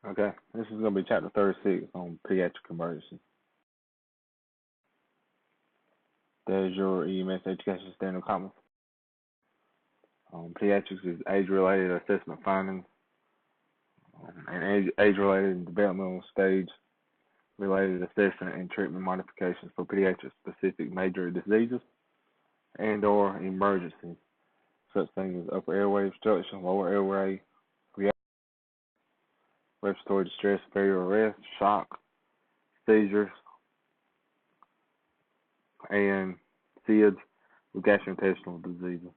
Okay, this is going to be chapter 36 on pediatric emergency. There's your EMS education standard comments. Pediatrics is age-related assessment findings and age-related and developmental stage related assessment and treatment modifications for pediatric-specific major diseases and or emergencies, such things as upper airway obstruction, lower airway, respiratory distress, failure arrest, shock, seizures, and SIDS with gastrointestinal diseases.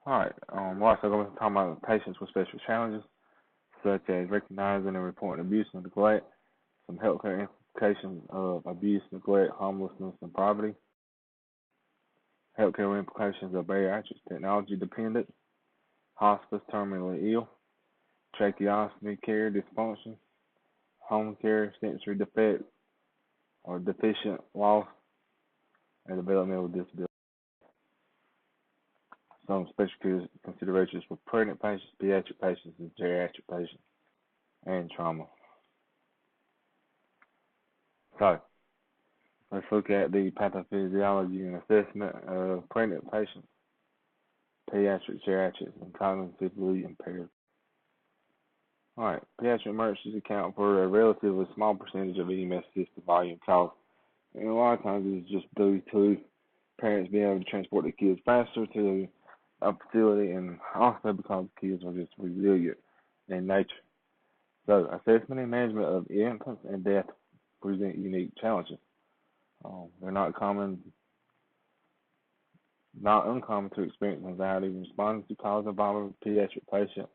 Alright, we're also going to talk about patients with special challenges, such as recognizing and reporting abuse and neglect, some healthcare implications of abuse, neglect, homelessness, and poverty, healthcare implications of bariatrics, technology dependent, hospice, terminally ill, tracheostomy care dysfunction, home care, sensory defect, or deficient loss, and developmental disability. Some special considerations for pregnant patients, pediatric patients, and geriatric patients, and trauma. So, let's look at the pathophysiology and assessment of pregnant patients, pediatric, geriatrics, and cognitively impaired. Alright, pediatric emergencies account for a relatively small percentage of EMS system volume caused, and a lot of times it's just due to parents being able to transport their kids faster to a facility, and also because kids are just resilient in nature. So, assessment and management of infants and death present unique challenges. They're not uncommon to experience anxiety responding to cause involvement with pediatric patients.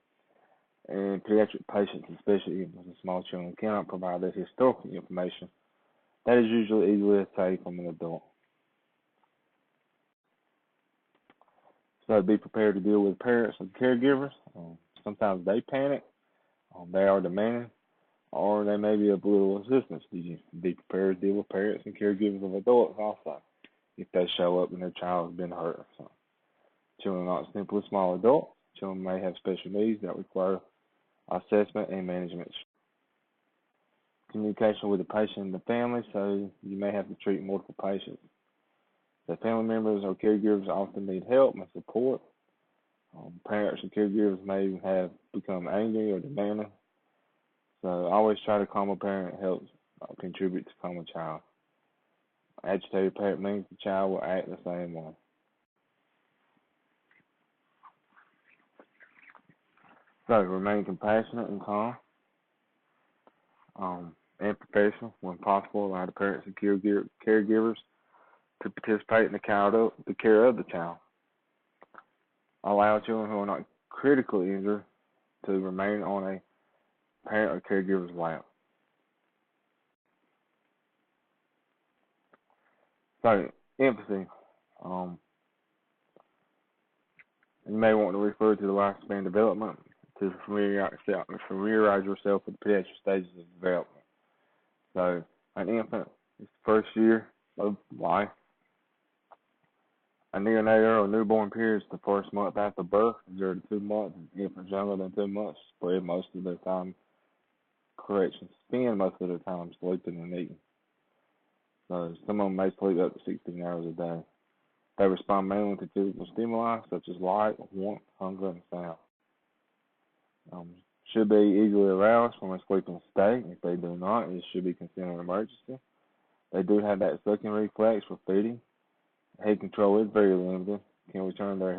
And pediatric patients, especially with small children, cannot provide that historical information that is usually easily obtained from an adult. So be prepared to deal with parents and caregivers. Sometimes they panic, they are demanding, or they may be of little assistance to you. Be prepared to deal with parents and caregivers of adults also, if they show up and their child has been hurt. So, children are not simply small adults. Children may have special needs that require assessment and management. Communication with the patient and the family, so you may have to treat multiple patients. The family members or caregivers often need help and support. Parents and caregivers may have become angry or demanding. So always try to calm a parent helps contribute to calm a child. Agitated parent means the child will act the same way. So remain compassionate and calm and professional when possible. Allow the parents and caregivers to participate in the care of the child. Allow children who are not critically injured to remain on a parent or caregiver's lap. So, empathy. You may want to refer to the lifespan development to familiarize yourself with the pediatric stages of development. So, an infant is the first year of life. A neonatal or newborn period is the first month after birth, 0 to 2 months. Infants younger than 2 months spend most of their time sleeping and eating. So some of them may sleep up to 16 hours a day. They respond mainly to physical stimuli such as light, warmth, hunger, and sound. Should be easily aroused from a sleeping state. If they do not, it should be considered an emergency. They do have that sucking reflex for feeding. Head control is very limited. Can turn their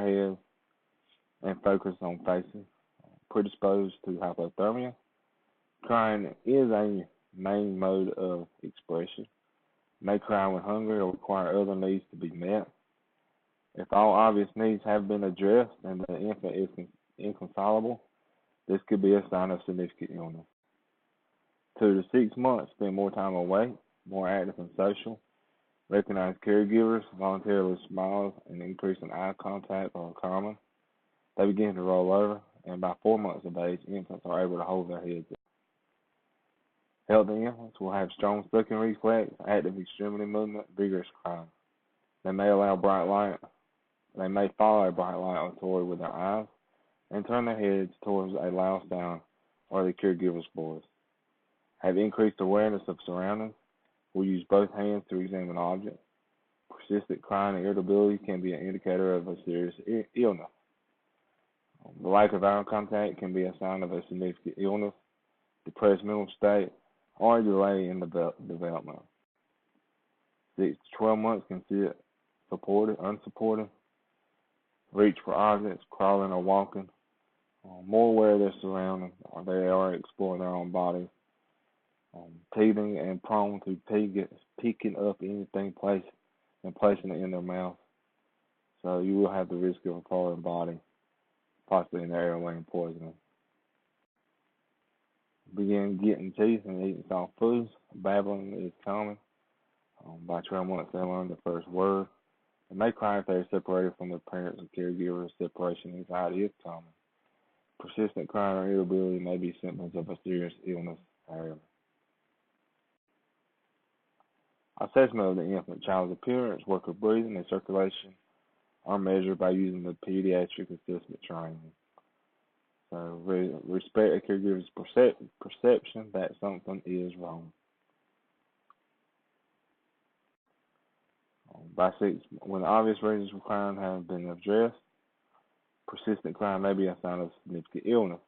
heads and focus on facing. Predisposed to hypothermia. Crying is a main mode of expression. May cry when hungry or require other needs to be met. If all obvious needs have been addressed and the infant is inconsolable, this could be a sign of significant illness. 2 to 6 months, spend more time awake, more active and social. Recognize caregivers, voluntarily smiles, and increase in eye contact are common. They begin to roll over, and by 4 months of age, infants are able to hold their heads up. Healthy infants will have strong sucking reflex, active extremity movement, vigorous crying. They may allow bright light. They may follow a bright light or toy with their eyes and turn their heads towards a loud sound or the caregiver's voice. Have increased awareness of surroundings. Will use both hands to examine objects. Persistent crying and irritability can be an indicator of a serious illness. The lack of eye contact can be a sign of a significant illness, depressed mental state, or a delay in development. 6 to 12 months can sit supported, unsupported, reach for objects, crawling or walking, more aware of their surroundings, or they are exploring their own bodies, teething and prone to picking up anything placed and placing it in their mouth. So you will have the risk of a foreign body, possibly in their airway and poisoning. Begin getting teeth and eating soft foods. Babbling is common. By 12 months, they learn the first word. They may cry if they are separated from their parents and caregivers. Separation anxiety is common. Persistent crying or irritability may be symptoms of a serious illness, however. Assessment of the infant child's appearance, work of breathing, and circulation are measured by using the pediatric assessment training. So respect a caregiver's perception that something is wrong. By 6, when the obvious reasons for crying have been addressed, persistent crying may be a sign of significant illness.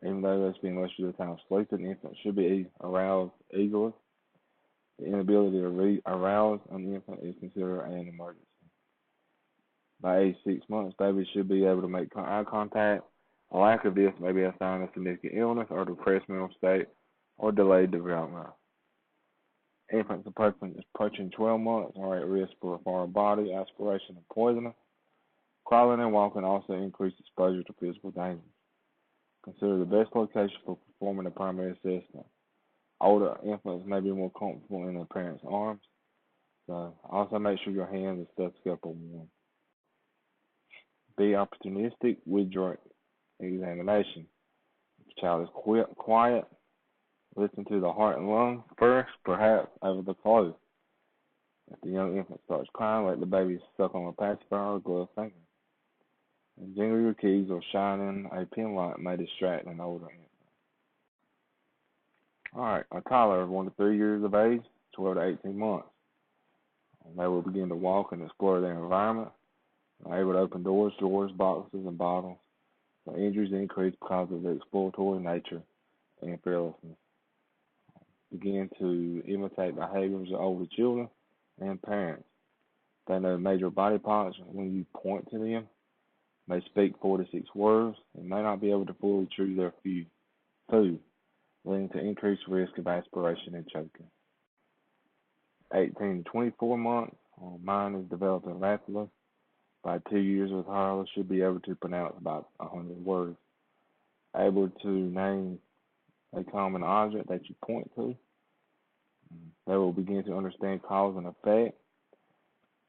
Even though there's been less of the time sleep, an infant should be aroused eagerly. The inability to arouse an infant is considered an emergency. By age 6 months, babies should be able to make eye contact. A lack of this may be a sign of significant illness or depressed mental state or delayed development. Infants approaching 12 months are at risk for foreign body, aspiration, and poisoning. Crawling and walking also increase exposure to physical dangers. Consider the best location for performing a primary assessment. Older infants may be more comfortable in their parents' arms, so also make sure your hands and stethoscope are warm. Be opportunistic with your examination. If the child is quiet, listen to the heart and lungs first, perhaps over the clothes. If the young infant starts crying, let the baby suck on a pacifier or glove finger. And jingle your keys or shining a pin light may distract an older infant. Alright, a toddler of 1 to 3 years of age, 12 to 18 months. They will begin to walk and explore their environment. They're able to open doors, drawers, boxes, and bottles. So injuries increase because of the exploratory nature and fearlessness. Begin to imitate behaviors of older children and parents. They know major body parts when you point to them. They speak 4 to 6 words and may not be able to fully chew their food, leading to increased risk of aspiration and choking. 18 to 24 months, mind is developing rapidly. By 2 years, a toddler should be able to pronounce about 100 words. Able to name a common object that you point to. They will begin to understand cause and effect,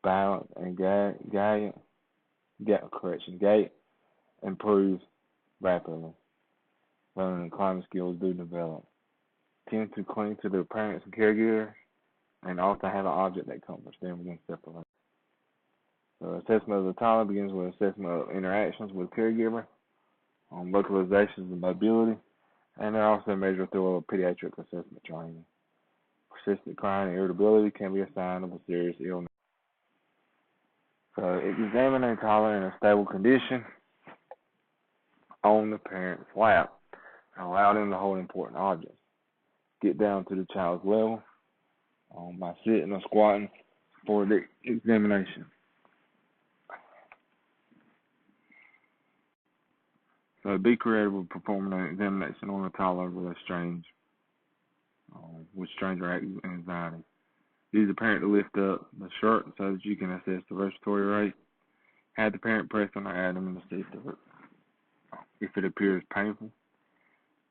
balance and gait improves rapidly. Learning and climbing skills do develop. Tend to cling to their parents and caregivers, and often have an object that comforts them when separated. So assessment of the toddler begins with assessment of interactions with caregiver, localizations and mobility, and they're also measured through a pediatric assessment training. Persistent crying and irritability can be a sign of a serious illness. So examine a toddler in a stable condition on the parent's lap and allow them to hold important objects. Get down to the child's level by sitting or squatting for the examination. So be creative with performing an examination on a toddler with strange anxiety. Use the parent to lift up the shirt so that you can assess the respiratory rate. Have the parent press on their abdomen to see if it appears painful.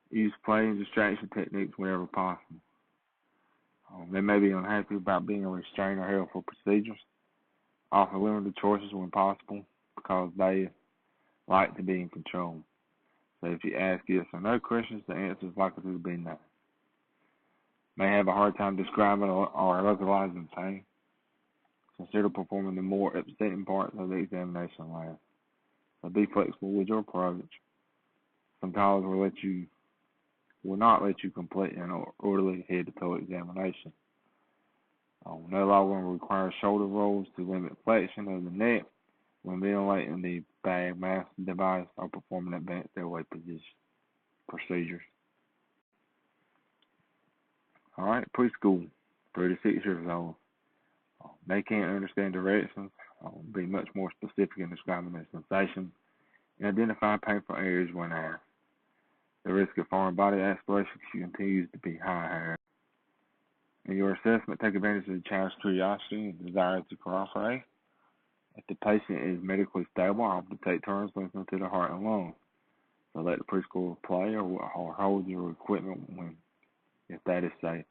Use play and distraction techniques whenever possible. They may be unhappy about being restrained or held for procedures. Offer limited choices when possible because they like to be in control. So if you ask yes or no questions, the answer is likely to be no. may have a hard time describing or localizing pain. Consider performing the more upsetting parts of the examination last. So be flexible with your approach. Some colleges will not let you complete an orderly head-to-toe examination. No longer requires shoulder rolls to limit flexion of the neck when ventilating the bag mask device or performing advanced airway procedures. All right, preschool, 3 to 6 years old. They can't understand directions, be much more specific in describing their sensations, and identify painful areas when asked. The risk of foreign body exploration continues to be high. In your assessment, take advantage of the child's curiosity and desire to cooperate. If the patient is medically stable, often take turns listening to the heart and lungs. So let the preschooler play or hold your equipment if that is safe.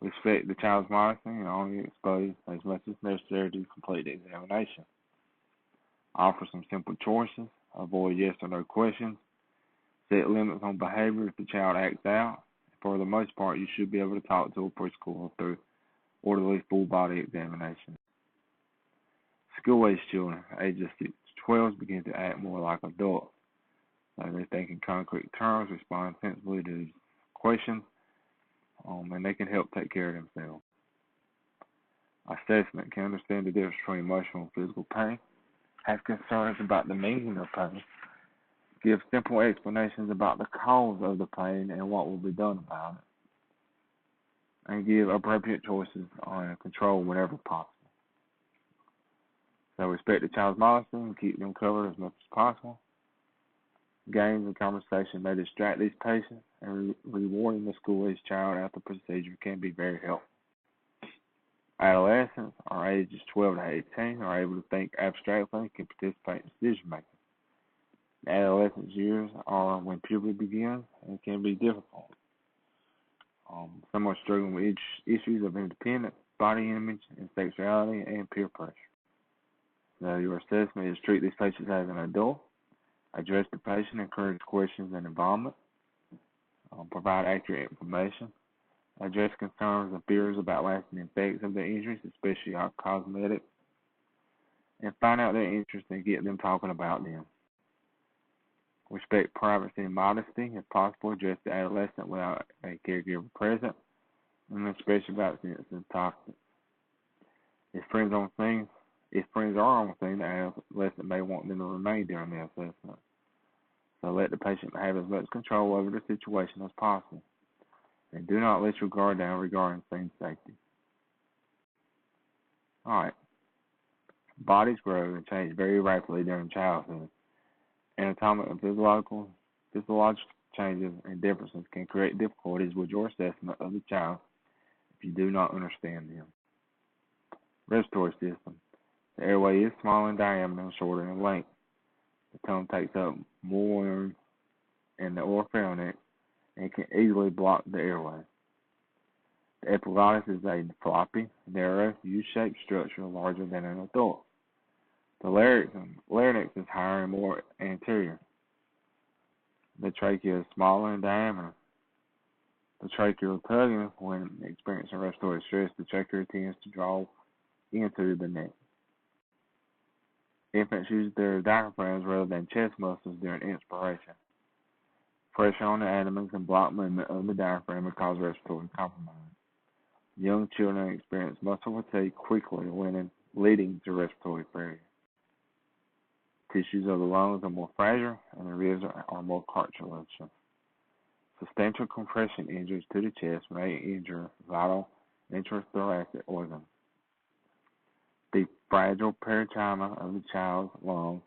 Respect the child's modesty and only expose as much as necessary to complete the examination. Offer some simple choices. Avoid yes or no questions. Set limits on behavior if the child acts out. For the most part, you should be able to talk to a preschooler through orderly full body examination. School-age children, ages 6 to 12, begin to act more like adults. So they think in concrete terms, respond sensibly to questions, and they can help take care of themselves. Assessment can understand the difference between emotional and physical pain. Have concerns about the meaning of pain. Give simple explanations about the cause of the pain and what will be done about it. And give appropriate choices on control whenever possible. So respect the child's modesty and keep them covered as much as possible. Games and conversation may distract these patients, and rewarding the school-age child after procedure can be very helpful. Adolescents, or ages 12 to 18, are able to think abstractly and can participate in decision making. The adolescence years are when puberty begins and can be difficult. Some are struggling with issues of independence, body image, and sexuality, and peer pressure. So your assessment is treat these patients as an adult, address the patient, encourage questions and involvement, provide accurate information, address concerns and fears about lasting effects of the injuries, especially cosmetic, and find out their interests and get them talking about them. Respect privacy and modesty. If possible, address the adolescent without a caregiver present, and especially about sensitive topics. If friends are on scene, the adolescent may want them to remain during the assessment. So let the patient have as much control over the situation as possible. And do not let your guard down regarding scene safety. Alright. Bodies grow and change very rapidly during childhood. Anatomic and physiological changes and differences can create difficulties with your assessment of the child if you do not understand them. Respiratory system. The airway is small in diameter and shorter in length. The tongue takes up more room in the oropharynx and can easily block the airway. The epiglottis is a floppy, narrow, U-shaped structure larger than an adult. The larynx is higher and more anterior. The trachea is smaller in diameter. The tracheal tugging, when experiencing respiratory stress, the trachea tends to draw into the neck. Infants use their diaphragms rather than chest muscles during inspiration. Pressure on the abdomen can block movement of the diaphragm and cause respiratory compromise. Young children experience muscle fatigue quickly, leading to respiratory failure. Tissues of the lungs are more fragile, and the ribs are more cartilaginous. Substantial compression injuries to the chest may injure vital intrathoracic organs. The fragile parenchyma of the child's lungs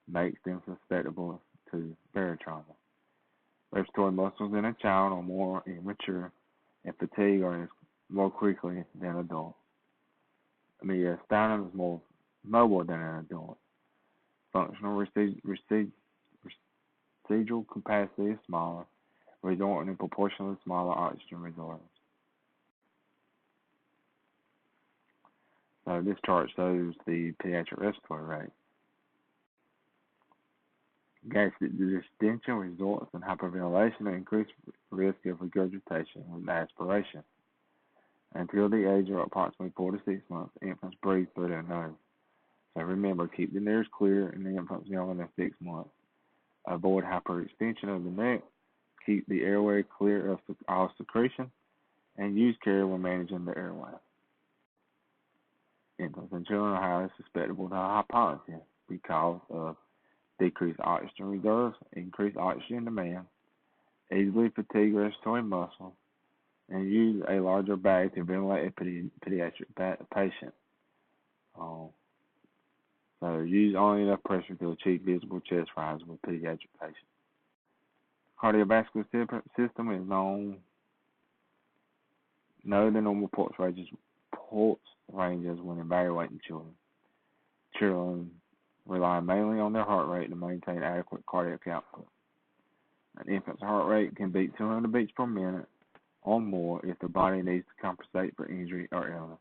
makes them susceptible to barotrauma. Respiratory muscles in a child are more immature and fatigue more quickly than adults. The sternum is more mobile than an adult. Functional residual capacity is smaller, resulting in proportionally smaller oxygen reserves. So this chart shows the pediatric respiratory rate. Gastric distension results in hyperventilation and increased risk of regurgitation with aspiration. Until the age of approximately 4 to 6 months, infants breathe through their nose. So remember, keep the nose clear in the infants younger than 6 months. Avoid hyperextension of the neck. Keep the airway clear of all secretion, and use care when managing the airway. Infants and children are highly susceptible to hypoxia because of decreased oxygen reserves, increased oxygen demand, easily fatigued respiratory muscle, and use a larger bag to ventilate a pediatric patient. So use only enough pressure to achieve visible chest rise with pediatric patients. Cardiovascular system is known. Know the normal pulse ranges when evaluating children. Children rely mainly on their heart rate to maintain adequate cardiac output. An infant's heart rate can beat 200 beats per minute or more if the body needs to compensate for injury or illness.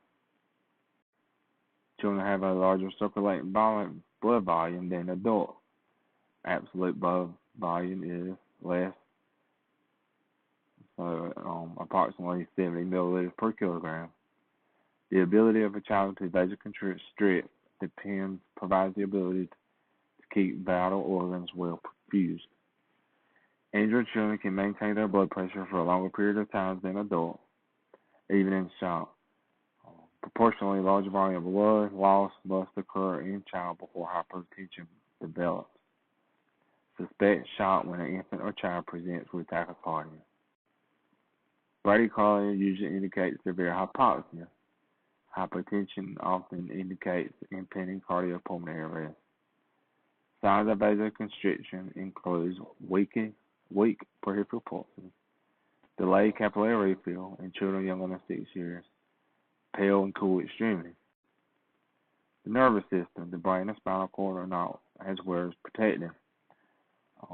Children have a larger circulating blood volume than adults. Absolute blood volume is less, so approximately 70 milliliters per kilogram. The ability of a child to vasoconstrict provides the ability to keep vital organs well perfused. Injured children can maintain their blood pressure for a longer period of time than adults, even in shock. Proportionally large volume of blood loss must occur in child before hypertension develops. Suspect shock when an infant or child presents with tachycardia. Bradycardia usually indicates severe hypoxia. Hypertension often indicates impending cardiopulmonary arrest. Signs of vasoconstriction include weak peripheral pulses, delayed capillary refill in children younger than 6 years, pale and cool extremities. The nervous system, the brain and spinal cord are not as well as protective.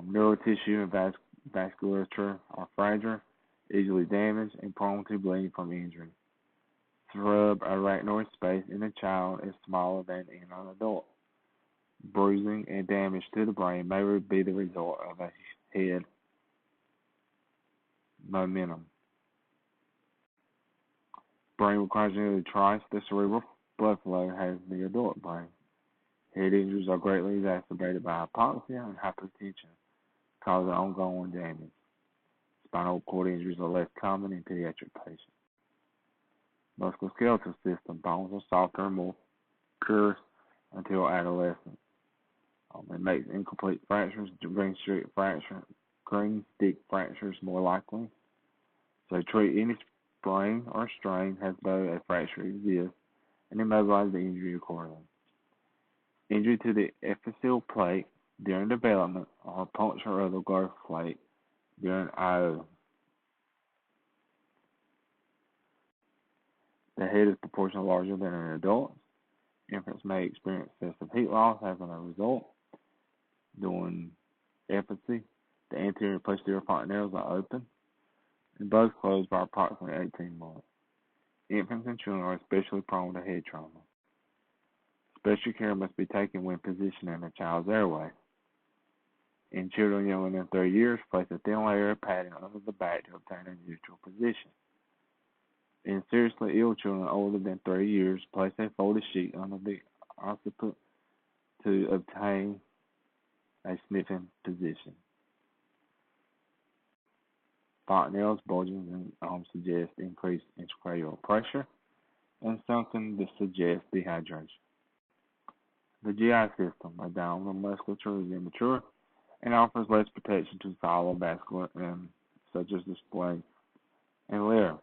Neural tissue and vasculature are fragile, easily damaged, and prone to bleeding from injury. Subarachnoid space in a child is smaller than in an adult. Bruising and damage to the brain may be the result of a head momentum. Brain requires nearly twice the cerebral blood flow as the adult brain. Head injuries are greatly exacerbated by hypoxia and hypertension, causing ongoing damage. Spinal cord injuries are less common in pediatric patients. Musculoskeletal system, bones are softer and more porous until adolescence. It makes incomplete fractures, green stick fractures more likely. So treat any sprain or strain as though a fracture exists and immobilize the injury accordingly. Injury to the epiphyseal plate during development or puncture of the growth plate during IO. The head is proportionally larger than an adult. Infants may experience excessive heat loss as a result. During infancy, the anterior and posterior fontanelles are open and both closed by approximately 18 months. Infants and children are especially prone to head trauma. Special care must be taken when positioning a child's airway. In children younger than 3 years, place a thin layer of padding under the back to obtain a neutral position. In seriously ill children older than 3 years, place a folded sheet under the occiput to obtain a sniffing position. Fontanelles bulging suggest increased intracranial pressure, and something that suggests dehydration. The GI system, abdominal musculature, is immature and offers less protection to solid vascular such as the spleen and liver.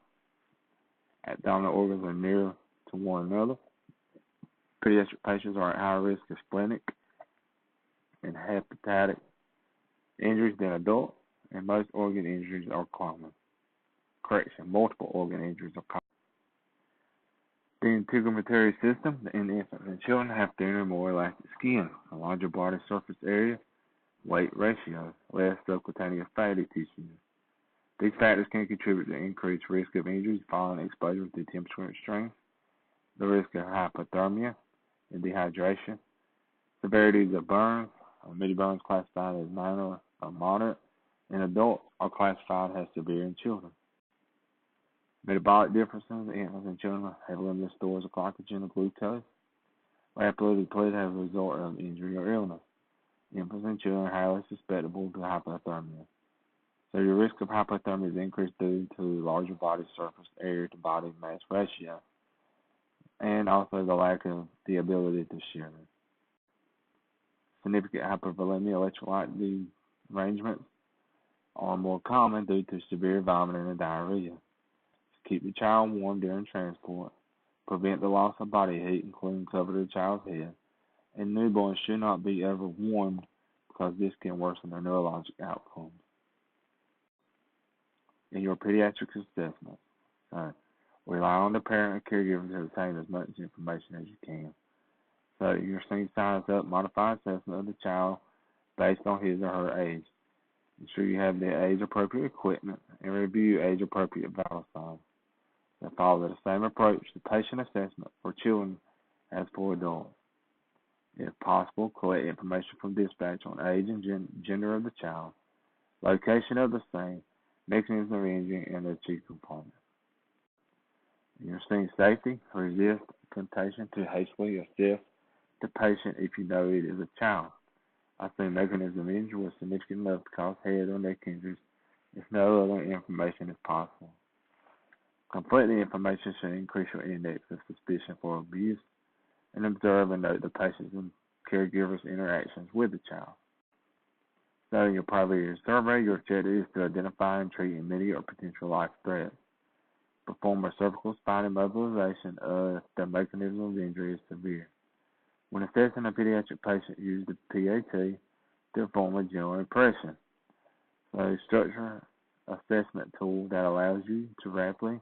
Abdominal organs are near to one another. Pediatric patients are at higher risk of splenic and hepatic injuries than adults, and most organ injuries are common. Multiple organ injuries are common. The integumentary system in infants and children have thinner, more elastic skin, a larger body surface area, weight ratio, less subcutaneous fatty tissue. These factors can contribute to increased risk of injuries following exposure to temperature extremes, the risk of hypothermia and dehydration, severities of burns. Many burns classified as minor or moderate in adults are classified as severe in children. Metabolic differences in infants and children have limited stores of glycogen or glucose. Rapidly depleted as a result of injury or illness. Infants and children are highly susceptible to hypothermia. So your risk of hypothermia is increased due to larger body surface area to body mass ratio, and also the lack of the ability to shiver. Significant hypervolemia electrolyte derangements are more common due to severe vomiting and diarrhea. Keep the child warm during transport. Prevent the loss of body heat, including cover the child's head. And newborns should not be ever warmed because this can worsen their neurologic outcomes. In your pediatric assessment, rely on the parent and caregiver to obtain as much information as you can. So your scene signs up, modify assessment of the child based on his or her age. Ensure you have the age-appropriate equipment and review age-appropriate vital signs. That follow the same approach to patient assessment for children as for adults. If possible, collect information from dispatch on age and gender of the child, location of the scene, mechanism of injury, and the chief component. You're seeing safety, resist temptation to hastily assess the patient if you know it is a child. I think mechanism of injury was significant enough to cause head or neck injuries if no other information is possible. Complete the information should increase your index of suspicion for abuse, and observe and note the patient's and caregiver's interactions with the child. So in your primary survey, your objective is to identify and treat immediate or potential life threats. Perform a cervical spine immobilization if the mechanism of injury is severe. When assessing a pediatric patient, use the PAT to perform a general impression. So structure assessment tool that allows you to rapidly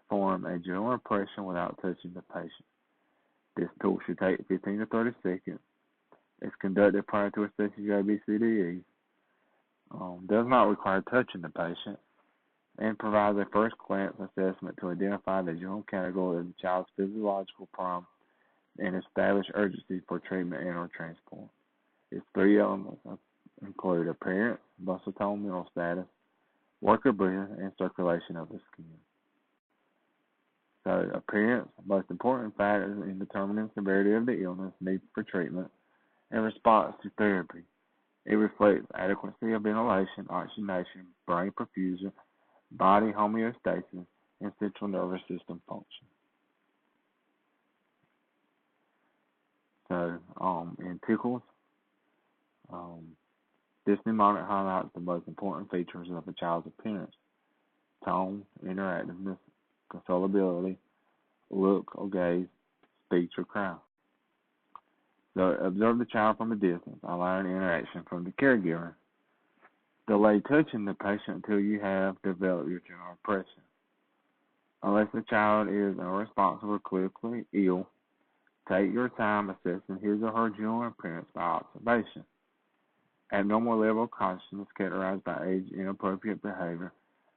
form a general impression without touching the patient. This tool should take 15 to 30 seconds. It's conducted prior to assessing your ABCDE. Does not require touching the patient, and provides a first glance assessment to identify the general category of the child's physiological problem and establish urgency for treatment and or transport. Its three elements include appearance, muscle tone, mental status, work of breathing, and circulation of the skin. So appearance, most important factors in determining severity of the illness, need for treatment, and response to therapy. It reflects adequacy of ventilation, oxygenation, brain perfusion, body homeostasis, and central nervous system function. So, in tickles, this mnemonic highlights the most important features of a child's appearance: tone, interactiveness, consolability, look or gaze, speech or cry. So observe the child from a distance, allowing interaction from the caregiver. Delay touching the patient until you have developed your general impression. Unless the child is unresponsive or clinically ill, take your time assessing his or her general appearance by observation. Abnormal level of consciousness characterized by age inappropriate behavior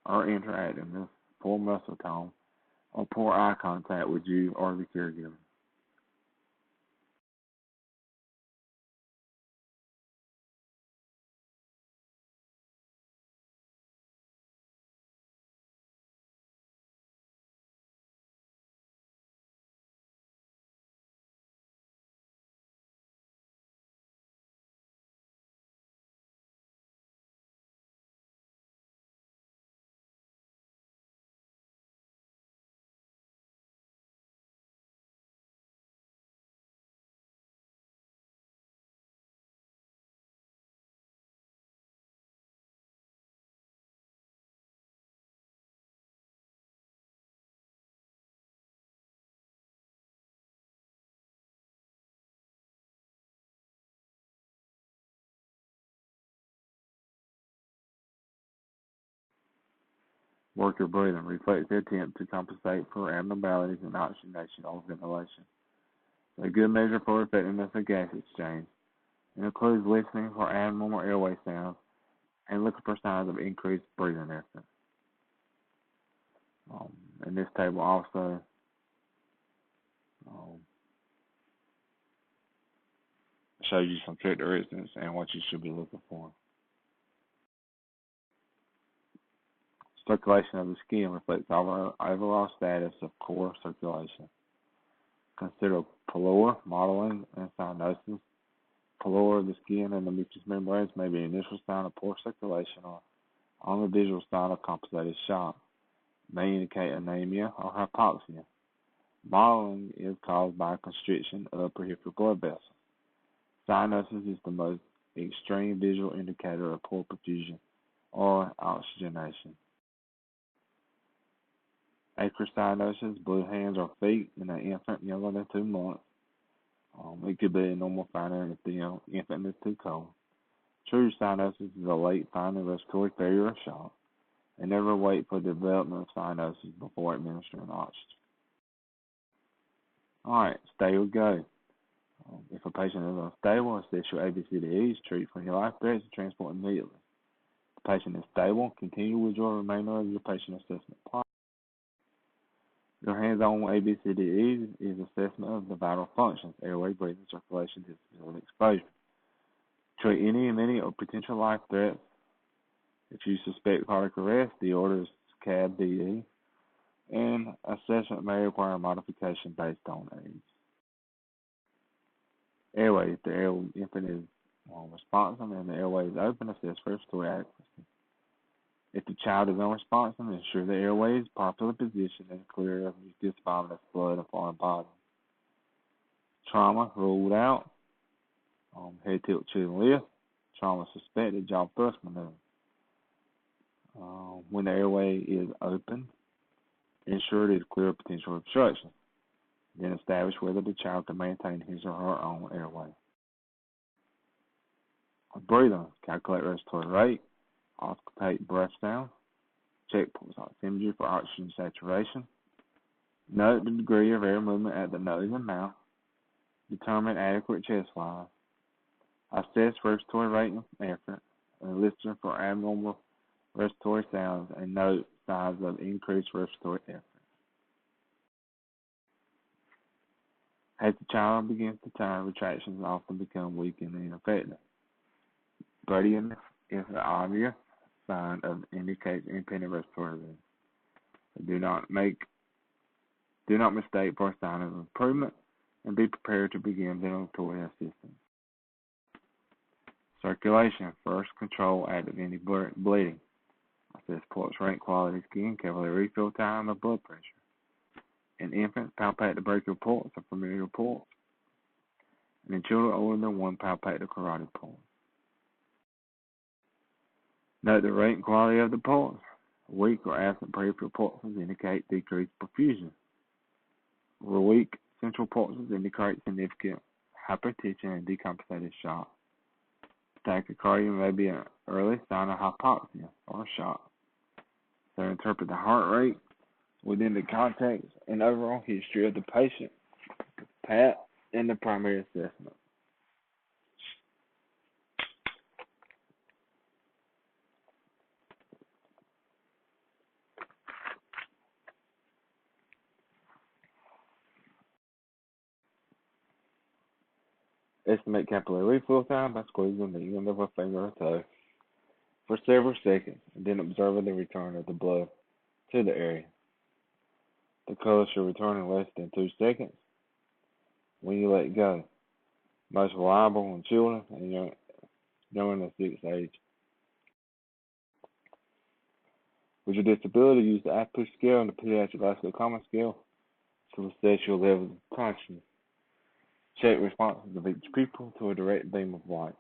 or interactiveness, poor muscle tone, or poor eye contact with you or the caregiver. Work your breathing reflects the attempt to compensate for abnormalities in oxygenation or ventilation. A good measure for effectiveness of gas exchange. It includes listening for abnormal airway sounds and looking for signs of increased breathing effort. And this table also shows you some characteristics and what you should be looking for. Circulation of the skin reflects overall status of core circulation. Consider pallor, modeling, and cyanosis. Pallor of the skin and the mucous membranes may be an initial sign of poor circulation or on the visual sign of compensated shock. May indicate anemia or hypoxia. Modeling is caused by constriction of peripheral blood vessels. Cyanosis is the most extreme visual indicator of poor perfusion or oxygenation. Acrocyanosis, blue hands or feet in an infant younger than 2 months. It could be a normal finding if the infant is too cold. True cyanosis is a late finding of respiratory failure or shock, and never wait for the development of cyanosis before administering oxygen. Alright, stay or go. If a patient is unstable, assess your ABCDEs, treat for any life threats, and transport immediately. If the patient is stable, continue with your remainder of your patient assessment plan. Your hands-on ABCDEs is assessment of the vital functions, airway, breathing, circulation, distance, and exposure. Treat any immediate or potential life threats. If you suspect cardiac arrest, the order is CAB-DE, and assessment may require modification based on age. Airway, if the infant is responsive and the airway is open, assess respiratory adequacy. If the child is unresponsive, ensure the airway is properly positioned and clear of mucus, vomitus, blood, and foreign body. Trauma ruled out. Head tilt, chin lift. Trauma suspected, jaw thrust maneuver. When the airway is open, ensure it is clear of potential obstruction. Then establish whether the child can maintain his or her own airway. Breathing, calculate respiratory rate, auscultate breath sound, check pulse oximetry for oxygen saturation, note the degree of air movement at the nose and mouth, determine adequate chest size, assess respiratory rate and effort, and listen for abnormal respiratory sounds and note signs of increased respiratory effort. As the child begins to tire, retractions often become weak and ineffective. Gradient is an obvious sign of indicates independent respiratory rhythm. Do not mistake for a sign of improvement, and be prepared to begin ventilatory assistance. Circulation, first control active any bleeding. Assess pulse rate, quality skin, capillary refill time, and blood pressure. In infants, palpate the brachial pulse, a familial pulse. And in children older than 1, palpate the carotid pulse. Note the rate and quality of the pulse. Weak or absent peripheral pulses indicate decreased perfusion. Weak central pulses indicate significant hypertension and decompensated shock. Tachycardia may be an early sign of hypoxia or shock. So interpret the heart rate within the context and overall history of the patient, PAT, and the primary assessment. Estimate capillary refill time by squeezing the end of a finger or toe for several seconds and then observing the return of the blood to the area. The color should return in less than 2 seconds when you let go. Most reliable in children and younger than 6 age. With your disability, use the IPUS scale and the Pediatric Vascular Common Scale to assess your levels of consciousness. Check responses of each pupil to a direct beam of light.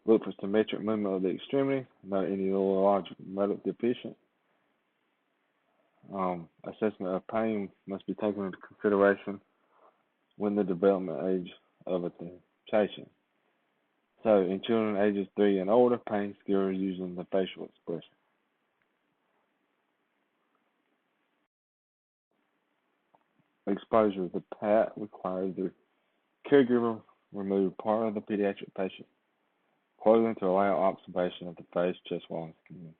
Look for symmetric movement of the extremities, not any neurological motor deficient. Assessment of pain must be taken into consideration when the development age of a patient. So, in children ages 3 and older, pain scales using the facial expression. Exposure. The PAT requires the caregiver remove part of the pediatric patient clothing to allow observation of the face, chest wall, and skin.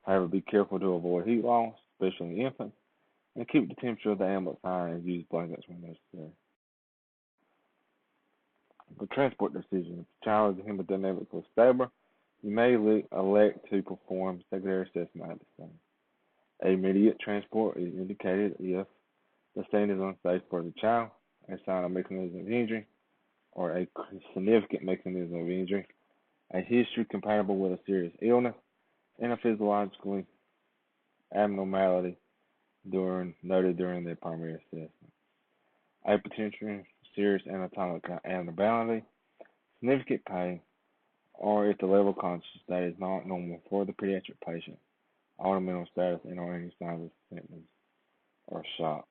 However, be careful to avoid heat loss, especially in the infant, and keep the temperature of the ambulance high and use blankets when necessary. The transport decision. If the child is hemodynamically stable, You may elect to perform secondary assessment at the scene. Immediate transport is indicated if the scene is unsafe for the child, a sign of mechanism of injury, or a significant mechanism of injury, a history compatible with a serious illness, and a physiological abnormality noted during the primary assessment. A potential serious anatomical abnormality, significant pain, or if the level of consciousness that is not normal for the pediatric patient, altered mental status, and or any signs of symptoms or shock.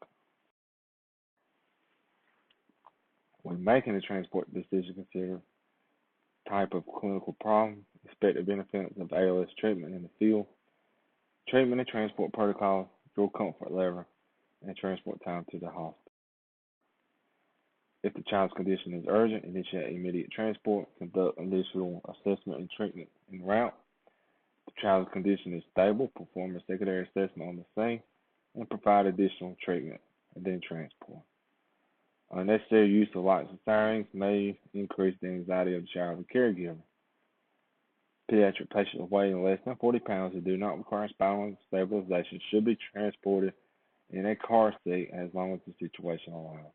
When making a transport decision, consider type of clinical problem, expected benefits of ALS treatment in the field, treatment and transport protocols, your comfort level, and transport time to the hospital. If the child's condition is urgent, initiate immediate transport, conduct initial assessment and treatment en route. If the child's condition is stable, perform a secondary assessment on the scene, and provide additional treatment, and then transport. Unnecessary use of lights and sirens may increase the anxiety of the child and caregiver. Pediatric patients weighing less than 40 pounds who do not require spinal stabilization should be transported in a car seat as long as the situation allows.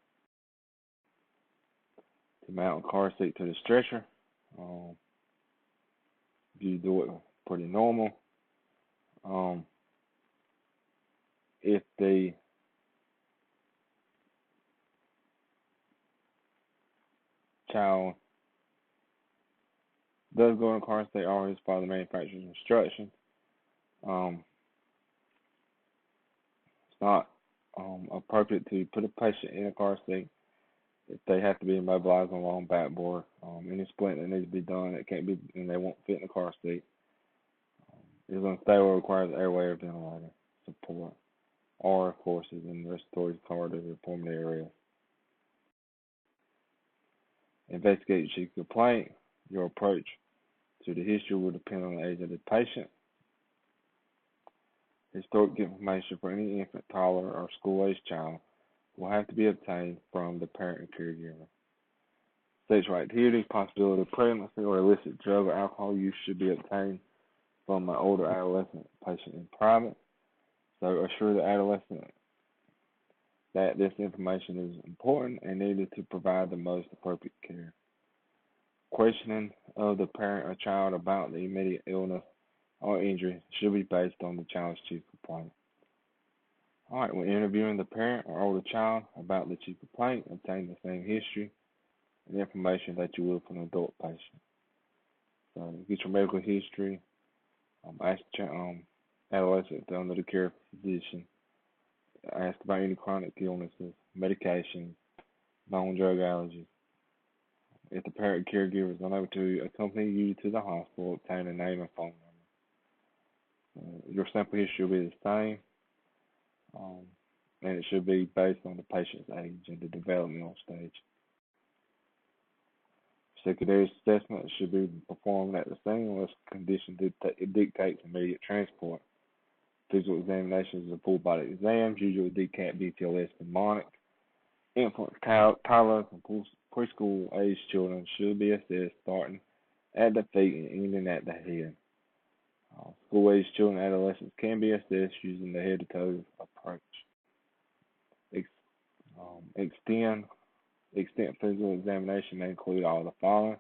To mount a car seat to the stretcher, you do it pretty normal. If the child does go in a car seat, always follow the manufacturer's instructions. It's not appropriate to put a patient in a car seat if they have to be immobilized on a long backboard. Any splint that needs to be done, it can't be, and they won't fit in a car seat. Is unstable, requires airway or ventilator support, or of course is in respiratory corridors or pulmonary area. Investigate your chief complaint. Your approach to the history will depend on the age of the patient. Historic information for any infant, toddler, or school-aged child will have to be obtained from the parent and caregiver. Sexual activity, possibility of pregnancy, or illicit drug or alcohol use should be obtained from an older adolescent patient in private. So assure the adolescent that this information is important and needed to provide the most appropriate care. Questioning of the parent or child about the immediate illness or injury should be based on the child's chief complaint. All right, when interviewing the parent or older child about the chief complaint, obtain the same history and information that you would from an adult patient. So get your medical history, ask the adolescent under the care of physician, ask about any chronic illnesses, medications, known drug allergies. If the parent caregiver is unable to accompany you to the hospital, obtain a name and phone number. Your sample history will be the same, and it should be based on the patient's age and the developmental stage. Secondary assessment should be performed at the scene unless condition dictates immediate transport. Physical examinations are full body exams, usually DCAT, BTLS, mnemonic. Infants, toddlers, and preschool age children should be assessed starting at the feet and ending at the head. School age children and adolescents can be assessed using the head to toe approach. Extent physical examination may include all the following.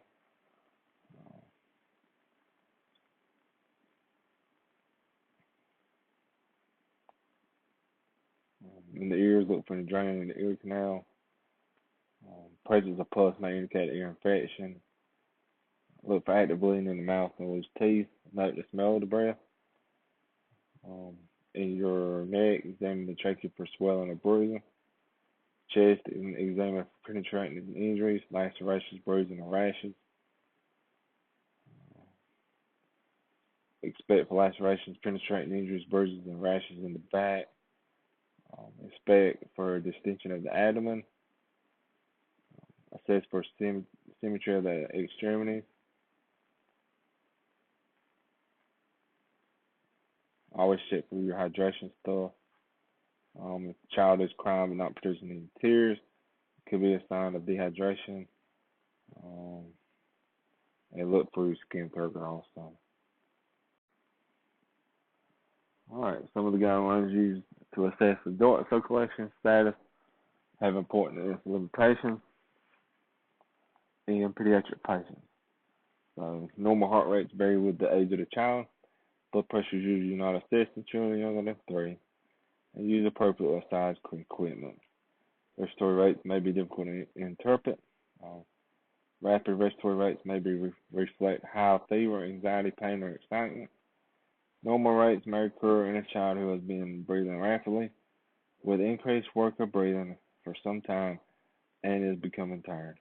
In the ears, look for the draining in the ear canal. Presence of pus may indicate ear infection. Look for active bleeding in the mouth and loose teeth. Note the smell of the breath. In your neck, examine the trachea for swelling or bruising. Chest, examine for penetrating injuries, lacerations, bruising, or rashes. Expect for lacerations, penetrating injuries, bruises, and rashes in the back. Expect for distension of the abdomen. Assess for symmetry of the extremities. Always check for your hydration stuff. If the child is crying but not producing any tears, it could be a sign of dehydration. And look for your skin turgor also. All right, some of the guidelines used to assess the joint circulation status have important limitations in pediatric patients. So, normal heart rates vary with the age of the child. Blood pressure is usually not assessed in children younger than 3, and use appropriately sized equipment. Respiratory rates may be difficult to interpret. Rapid respiratory rates may reflect high fever, anxiety, pain, or excitement. Normal rates may occur in a child who has been breathing rapidly, with increased work of breathing for some time and is becoming tired.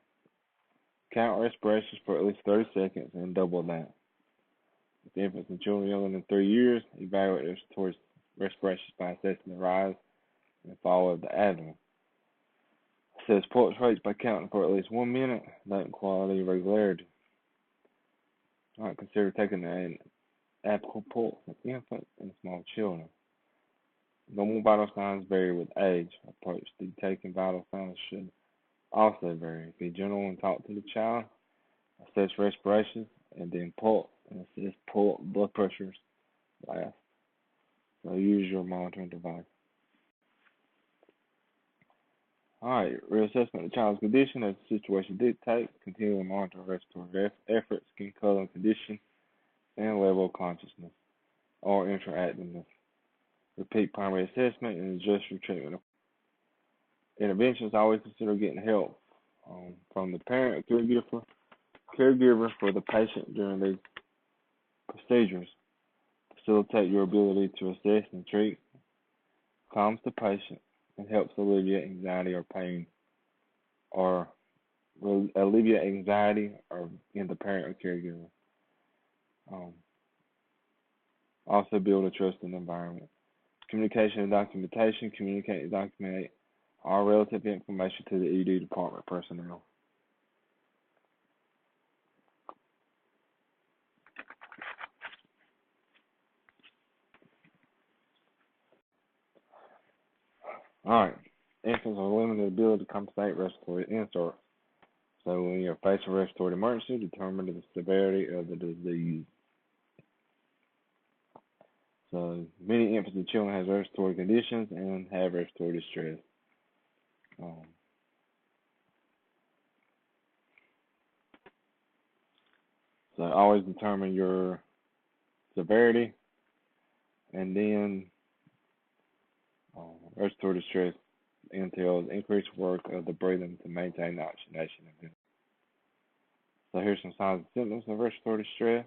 Count respirations for at least 30 seconds and double that. With infants and children younger than 3 years, evaluate respirations by assessing the rise and fall of the abdomen. Assess pulse rates by counting for at least 1 minute, noting quality and regularity. All right, consider taking an apical pulse of infants and small children. Normal vital signs vary with age. Approach to taking vital signs should also vary. Be gentle and talk to the child. Assess respirations and then pulse and assess blood pressures last. So use your monitoring device. All right, reassessment of the child's condition as the situation dictates. Continue to monitor respiratory efforts, skin color and condition, and level of consciousness or interactiveness. Repeat primary assessment and adjust your treatment. Interventions, always consider getting help from the parent or caregiver for the patient during these procedures. Facilitate your ability to assess and treat, calms the patient, and helps alleviate anxiety or pain, or alleviate anxiety or in the parent or caregiver. Also build a trusting environment. Communication and documentation. Communicate and document all relative information to the ED department personnel. All right. Infants are limited ability to compensate respiratory insults. So when you're facing a respiratory emergency, determine the severity of the disease. So many infants and children have respiratory conditions and have respiratory distress. So always determine your severity, and then respiratory distress entails increased work of the breathing to maintain oxygenation. So here's some signs and symptoms of respiratory distress.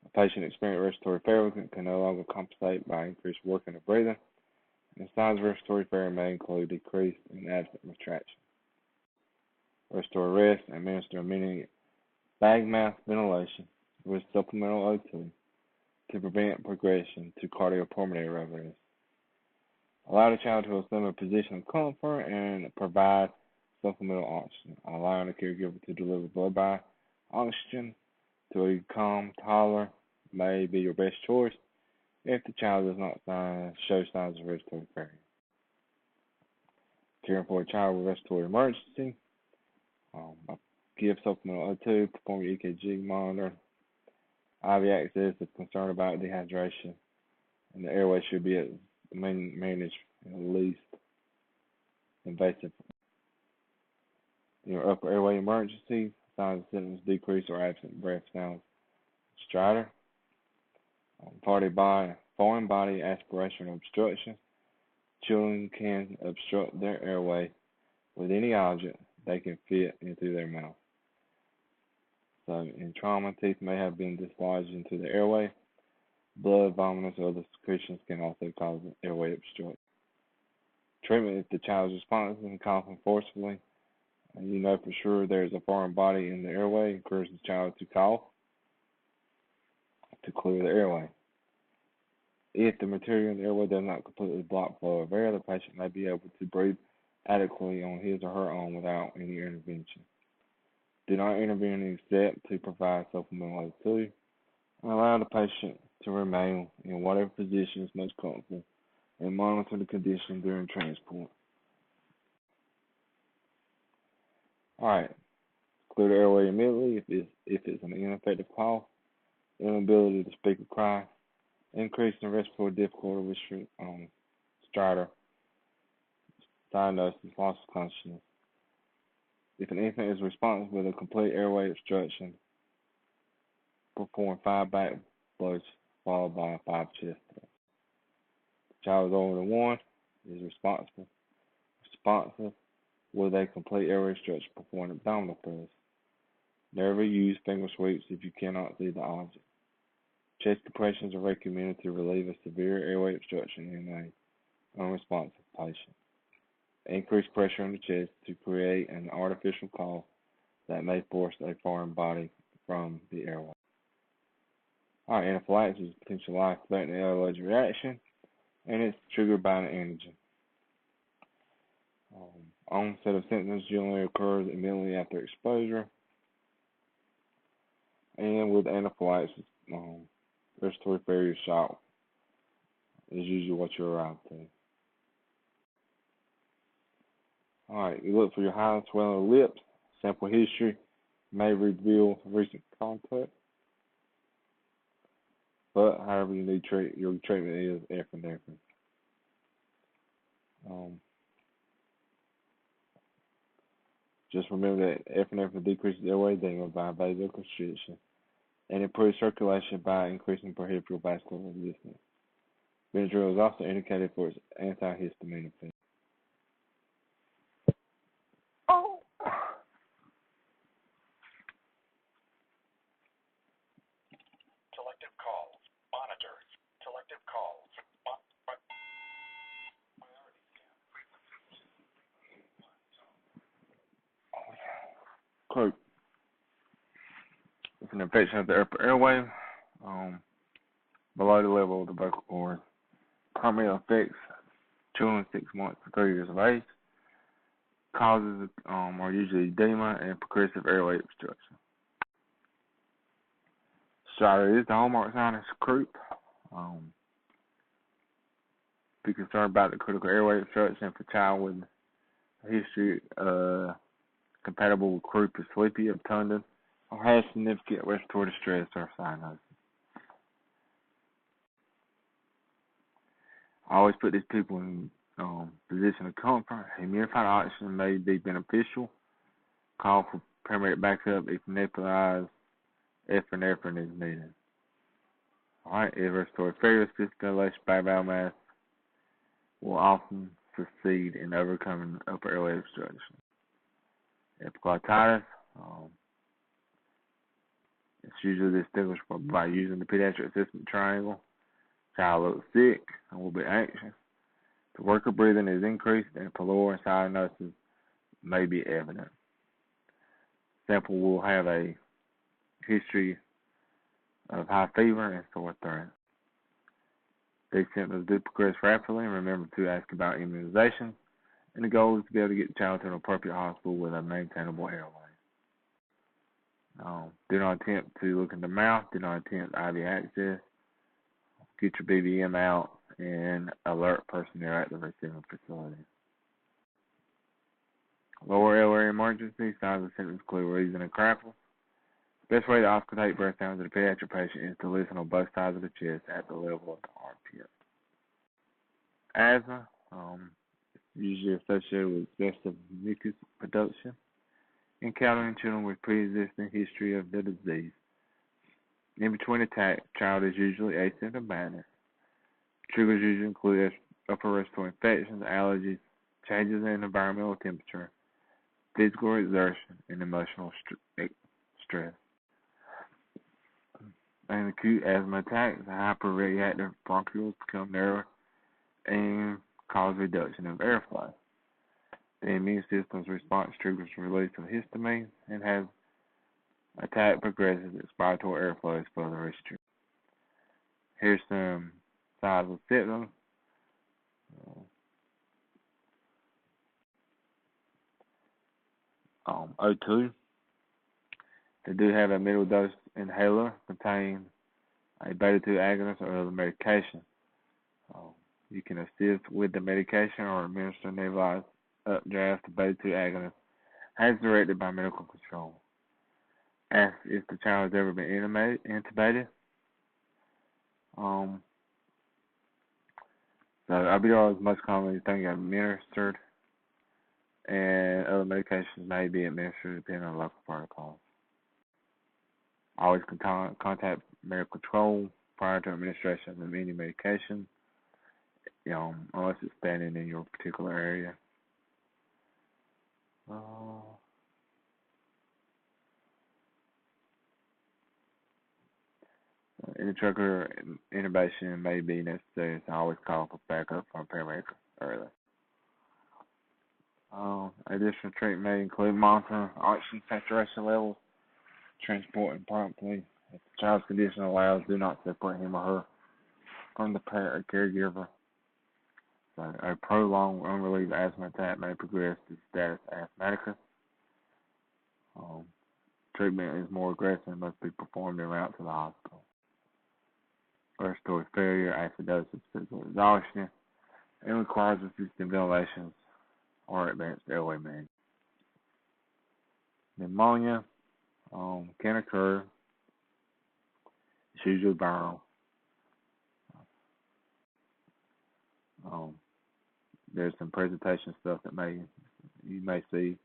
A patient experiencing respiratory failure can no longer compensate by increased work of the breathing. And signs of respiratory failure may include decreased and absent retraction. Respiratory rest, administer immediate bag mouth ventilation with supplemental O2 to prevent progression to cardiopulmonary arrest. Allow the child to assume a position of comfort and provide supplemental oxygen. Allowing the caregiver to deliver blood-by oxygen to a calm toddler may be your best choice if the child does not show signs of respiratory failure. Caring for a child with respiratory emergency. Give supplemental O2, perform your EKG monitor. IV access if concerned about dehydration, and the airway should be managed at least invasive. Your upper airway emergency, signs and symptoms decrease or absent breath sounds. Stridor, foreign body aspiration obstruction. Children can obstruct their airway with any object they can fit into their mouth. So in trauma, teeth may have been dislodged into the airway. Blood, vomiting, or other secretions can also cause an airway obstruction. Treatment: if the child is responsive and coughing forcefully, and you know for sure there's a foreign body in the airway, encourage the child to cough to clear the airway. If the material in the airway does not completely block flow of air, the patient may be able to breathe adequately on his or her own without any intervention. Do not intervene except to provide supplemental O2, and allow the patient to remain in whatever position is most comfortable and monitor the condition during transport. All right, clear the airway immediately if it's an ineffective cough. inability to speak or cry, increase in respiratory difficulty with stridor, diagnosis, loss of consciousness. If an infant is responsible with a complete airway obstruction, perform 5 back blows followed by 5 chest thrusts. The child is older than 1 is responsive with a complete airway obstruction, perform abdominal thrusts. Never use finger sweeps if you cannot see the object. Chest compressions are recommended to relieve a severe airway obstruction in an unresponsive patient. Increase pressure on the chest to create an artificial cough that may force a foreign body from the airway. Alright, anaphylaxis is a potential life-threatening allergic reaction, and it's triggered by an antigen. Onset of symptoms generally occurs immediately after exposure, and with anaphylaxis, respiratory failure shock is usually what you're around to. Alright, you look for your high swelling of lips. Sample history may reveal recent contact. But however you need your treatment is epinephrine. Just remember that epinephrine decreases airway edema by vasoconstriction and improves circulation by increasing peripheral vascular resistance. Benadryl is also indicated for its antihistamine effect. Selective calls. Monitor. Selective calls. Quote, it's an infection of the upper airway below the level of the vocal cords. Primarily affects children 6 months to 3 years of age. Causes are usually edema and progressive airway obstruction. Stridor is the hallmark sign of croup. Be concerned about the critical airway obstruction. If a child with a history compatible with croup is sleepy, obtunded, or has significant respiratory distress or cyanosis. I always put these people in position of comfort. Humidified oxygen may be beneficial. Call for paramedic backup if nebulized epinephrine is needed. Alright, if respiratory failure, systemic dilation by bowel mass will often succeed in overcoming upper airway obstruction. Epiglottitis, it's usually distinguished by using the pediatric assessment triangle. Child looks sick and will be anxious. The work of breathing is increased and pyloric cyanosis may be evident. Sample will have a history of high fever and sore throat. These symptoms do progress rapidly, and remember to ask about immunization. And the goal is to be able to get the child to an appropriate hospital with a maintainable airway. Do not attempt to look in the mouth. Do not attempt IV access. Get your BVM out and alert personnel at the receiving facility. Lower airway emergency. Signs and symptoms include wheezing and crackles. Best way to auscultate breath sounds of the pediatric patient is to listen on both sides of the chest at the level of the armpit. Asthma, usually associated with excessive mucus production. Encountering children with pre-existing history of the disease. In between attacks, child is usually asymptomatic. Triggers usually include upper respiratory infections, allergies, changes in environmental temperature, physical exertion, and emotional stress. In acute asthma attacks, the hyperreactive bronchioles become narrower and cause reduction of airflow. The immune system's response triggers release of histamine and has attack progresses, expiratory airflow is further restricted. Here's some signs and symptoms. O2. They do have a middle dose inhaler containing a beta-2 agonist or other medication. You can assist with the medication or administer nebulized updraft of beta-2 agonist as directed by medical control. Ask if the child has ever been intubated. Um, so IBR is most commonly thing administered, and other medications may be administered depending on local protocols. Always contact medical control prior to administration of any medication, unless it's standing in your particular area. Intraocular intubation may be necessary, so always call for backup from a paramedic early. Additional treatment may include monitoring oxygen saturation levels, transporting promptly. If the child's condition allows, do not separate him or her from the parent or caregiver. So a prolonged unrelieved asthma attack may progress to status asthmaticus. Treatment is more aggressive and must be performed en route to the hospital. Respiratory failure, acidosis, physical exhaustion, and requires assisted ventilations or advanced airway management. Pneumonia can occur. It's usually viral. There's some presentation stuff that you may see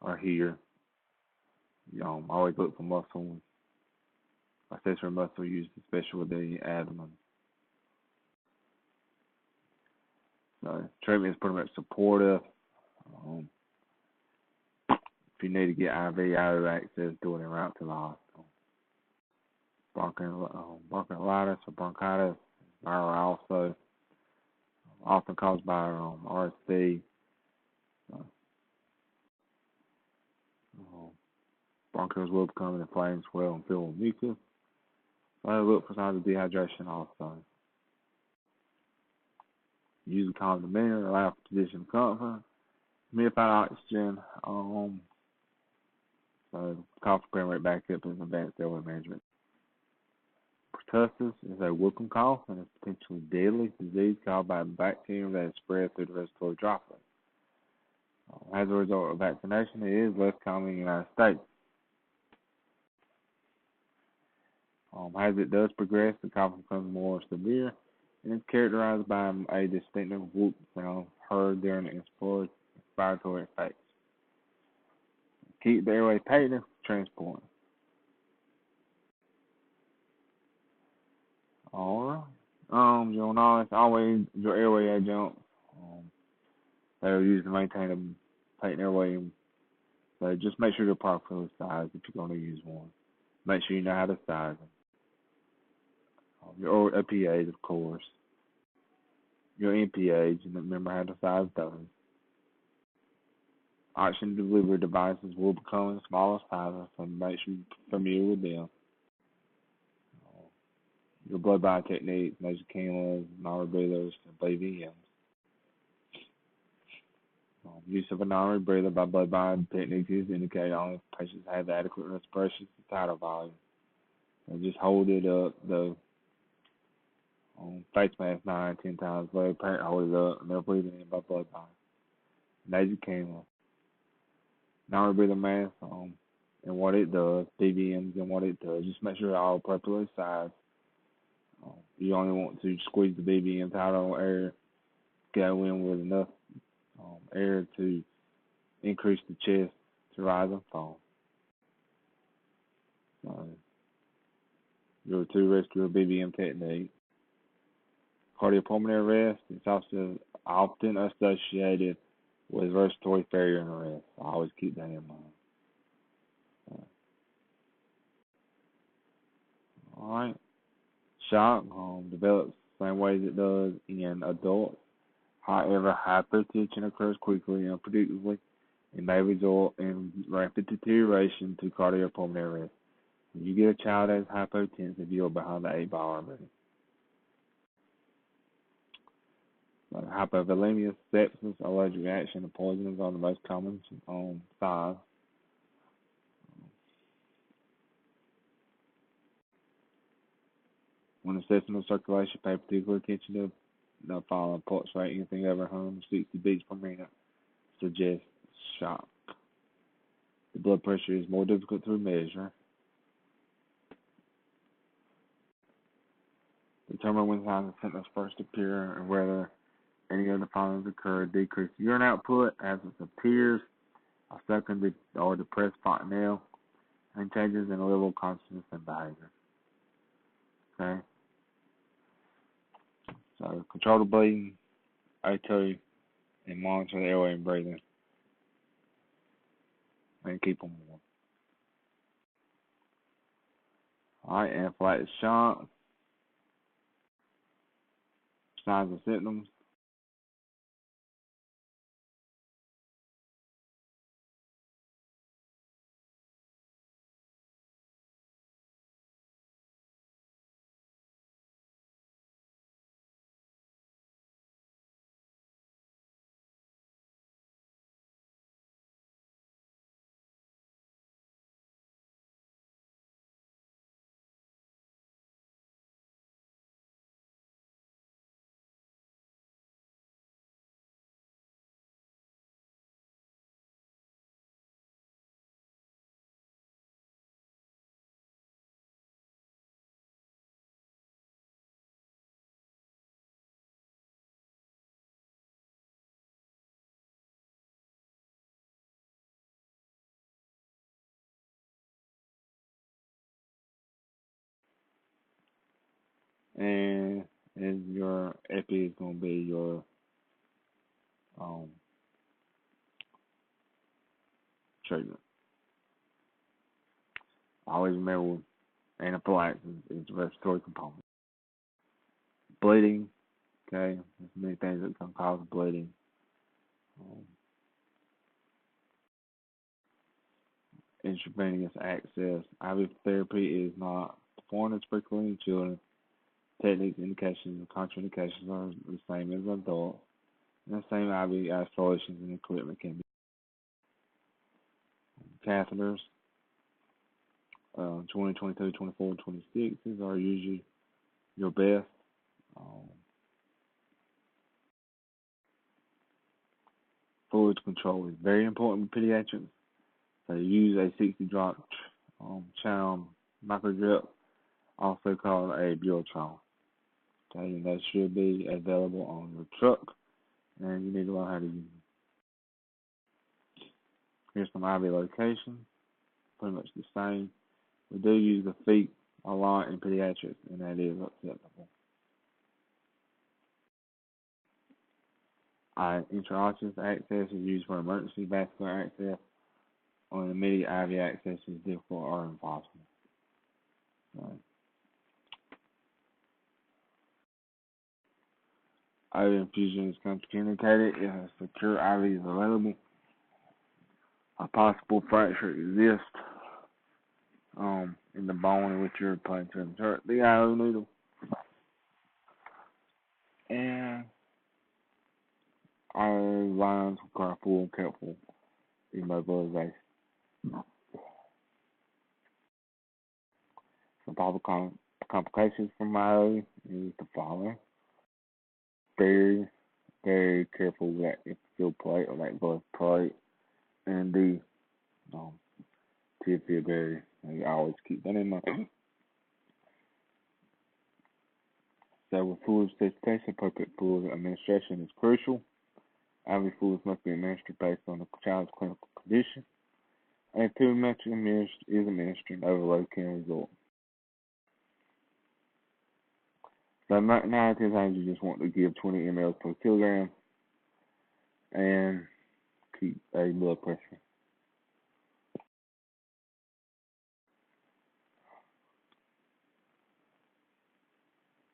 or hear. Always look for muscle, accessory muscle used, especially with the abdomen. So treatment is pretty much supportive. If you need to get IV access, do it en route to the hospital. Bronchiolitis or bronchitis, viral also, often caused by RSV. Bronchioles will become inflamed, swell, and fill with mucus. So look for signs of dehydration also. Use a calm demeanor, allow for position comfort, humidified oxygen. So call for paramedic backup and advanced airway management. Pertussis is a whooping cough and is potentially deadly disease caused by a bacterium that is spread through the respiratory droplets. As a result of vaccination, it is less common in the United States. As it does progress, the cough becomes more severe and is characterized by a distinctive whoop sound heard during the inspiratory phase. Keep the airway patent transport. Alright. You'll notice always your airway adjuncts. They are used to maintain a patent airway. So just make sure they're properly sized if you're going to use one. Make sure you know how to size them. Your APAs, of course. Your NPAs, and remember how to size those. Oxygen delivery devices will become in smaller sizes, so make sure you're familiar with them. Your blood body techniques, nasal cannulas, non-rebreathers, and BVMs. Use of a non-rebreather by blood body techniques is indicated only if patients have adequate respiration to tidal volume. So just hold it up, though. Face mask 9-10 times, let a parent hold it up, and they'll breathe in by blood body. Nasal cannula. Non-rebreather mask, and what it does, BVMs and what it does. Just make sure they're all appropriately sized. You only want to squeeze the BVM tidal air, go in with enough air to increase the chest to rise and fall. Your two rescue BVM technique. Cardiopulmonary arrest is also often associated with respiratory failure and arrest. I always keep that in mind. Alright. Shock develops the same way as it does in adults. However, hypotension occurs quickly and unpredictably and may result in rapid deterioration to cardiopulmonary arrest. When you get a child that is hypotensive, you're behind the 8 ball already. Hypovolemia, sepsis, allergic reaction, and poisons are the most common signs. When assessing the circulation, pay particular attention to the following: pulse rate, anything over 160 beats per minute suggests shock. The blood pressure is more difficult to measure. Determine when signs of symptoms first appear and whether any of the following occur: decreased urine output, absence of tears, a second or depressed fontanelle, and changes in the level of consciousness and behavior. Okay? So control the bleeding, O2, and monitor the airway and breathing, and keep them warm. Alright, anaphylactic shock, signs and symptoms. And your epi is going to be your treatment. Always remember anaphylaxis is the respiratory component. Bleeding, okay, there's many things that can cause bleeding. Intravenous access. IV therapy is not performed as frequently in children. Techniques, indications, and contraindications are the same as adults. And the same IV isolations and equipment can be. Catheters, 22, 24, 26s are usually your best. Fluid control is very important in pediatrics. So use a 60 drop channel microdrip, also called a Buretron. Okay, and that should be available on your truck, and you need to learn how to use them. Here's some IV locations, pretty much the same. We do use the feet a lot in pediatrics, and that is acceptable. Intraosseous access is used for emergency vascular access, or immediate IV access is difficult or impossible. IV infusion is contraindicated if a secure IV is available. A possible fracture exists in the bone in which you're planning to insert the IV needle. And our lines require full and careful immobilization. Some possible complications from IV is the following. Very, very careful with that field plate or that blood plate and the tip barrier. I always keep that in mind. So with fluid resuscitation, appropriate fluid administration is crucial. IV fluids must be administered based on the child's clinical condition. And too much is administered, overload can result. So 9 out of 10 times you just want to give 20 ml per kilogram and keep a blood pressure.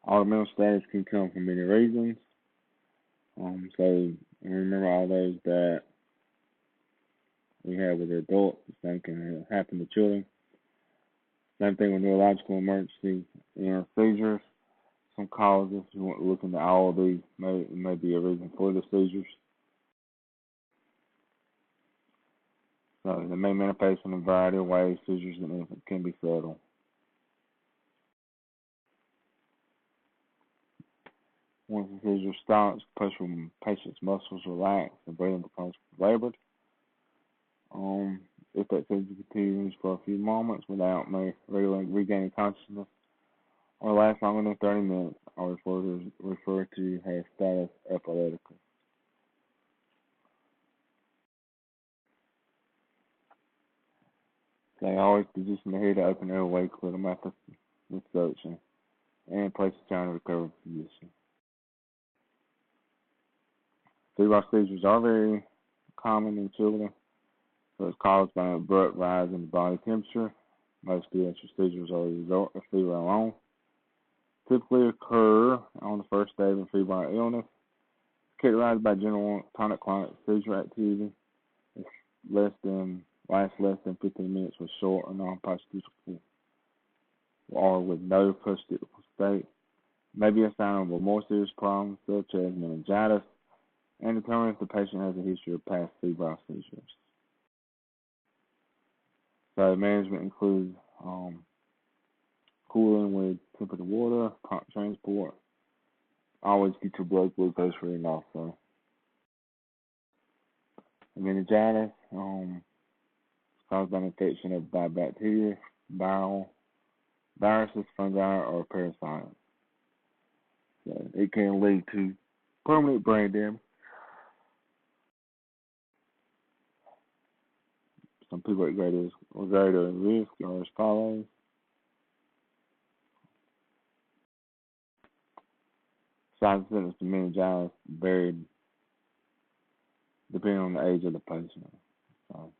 Automental status can come from many reasons. So remember all those that we have with the adults. The same can happen to children. Same thing with neurological emergencies and seizures. Some causes, you want to look into all of these. May be a reason for the seizures. So they may manifest in a variety of ways. Seizures in infants can be fatal. Once the seizure stops, the patient's muscles relax and breathing becomes labored. If that seizure continues for a few moments without regaining consciousness or last longer than 30 minutes are referred to as status epilepticus. They always position the head to open airway, clear the mouth with suction, and place the child in a recovery position. Febrile seizures are very common in children, so it's caused by an abrupt rise in the body temperature. Most pediatric seizures are a result of fever alone. Typically occur on the first day of a febrile illness. It's characterized by general tonic-clonic seizure activity. It's lasts less than 15 minutes with short or non-post-typical or with no post-typical state. May be a sign of a more serious problem such as meningitis, and determine if the patient has a history of past febrile seizures. So management includes cooling with tempered water, prompt transport. Always get your blood glucose reading also. Meningitis is caused by an infection by bacteria, viruses, fungi, or parasites. So it can lead to permanent brain damage. Some people at greater risk are as follows. Signs and symptoms of meningitis vary depending on the age of the patient. So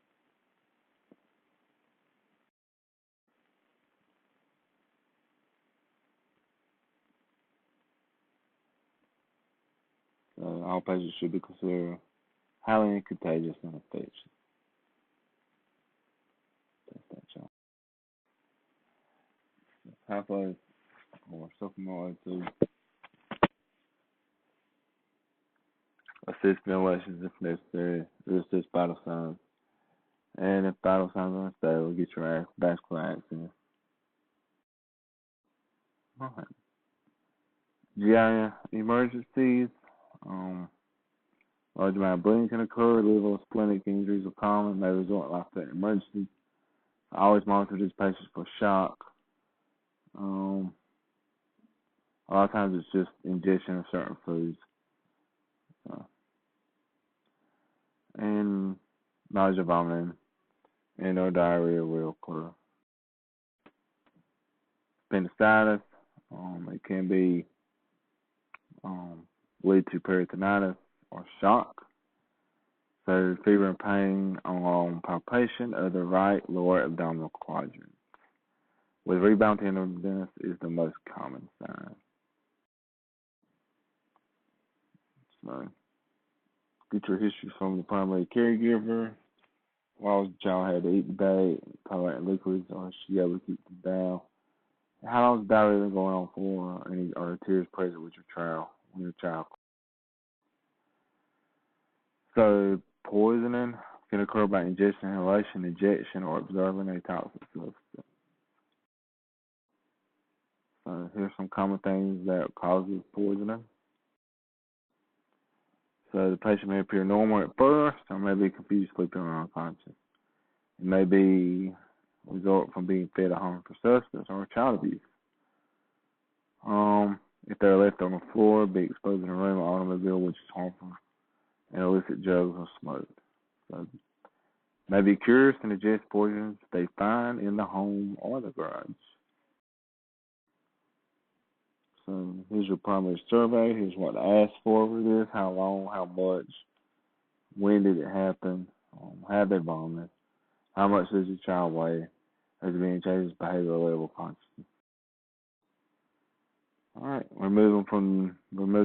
all patients should be considered highly contagious and infectious. Half-life or supplemental to assist ventilations if necessary, to assist vital signs. And if vital signs are unstable, get your vascular access. Alright. GI emergencies. Large amount of bleeding can occur. Liver splenic injuries are common. May result in life-threatening emergency. I always monitor these patients for shock. A lot of times it's just ingestion of certain foods. And nausea, vomiting, and or diarrhea will occur. Appendicitis, it can be lead to peritonitis or shock. So fever and pain on palpation of the right lower abdominal quadrant. With rebound tenderness is the most common sign. So get your history from the primary caregiver. Why was the child had to eat today, tolerate liquids, or is she able to keep them down? How long has diarrhea been going on for? Are tears present with your child? So poisoning can occur by ingestion, inhalation, injection, or absorbing a toxic substance. So here's some common things that causes poisoning. So the patient may appear normal at first, or may be confused, sleeping, or unconscious. It may be a result from being fed a harmful substance or child abuse. If they're left on the floor, be exposed in a room or automobile, which is harmful, and illicit drugs or smoke. So may be curious and ingest poisons they find in the home or the garage. So here's your primary survey. Here's what to ask for with this: how long, how much, when did it happen, have they vomited, how much does your child weigh, has there been changes in behavioral level consciousness. All right, remove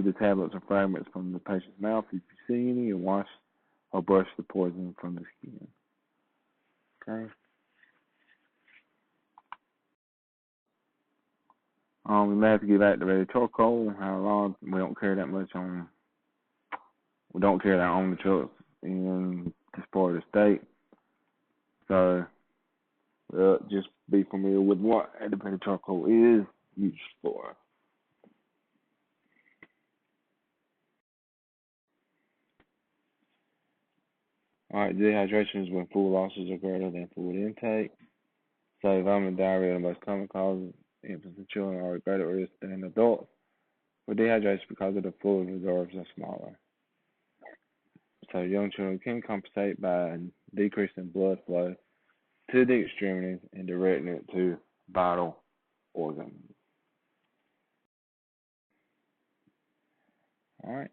the tablets or fragments from the patient's mouth if you see any, and wash or brush the poison from the skin. Okay. We may have to give activated charcoal. How long? We don't carry that much on. We don't carry that on the trucks in this part of the state. So just be familiar with what activated charcoal is used for. All right, dehydration is when fluid losses are greater than fluid intake. So vomit and diarrhea are the most common causes. infants and children are at greater risk than adults for dehydration because of the fluid reserves are smaller. So young children can compensate by decreasing blood flow to the extremities and directing it to vital organs. All right,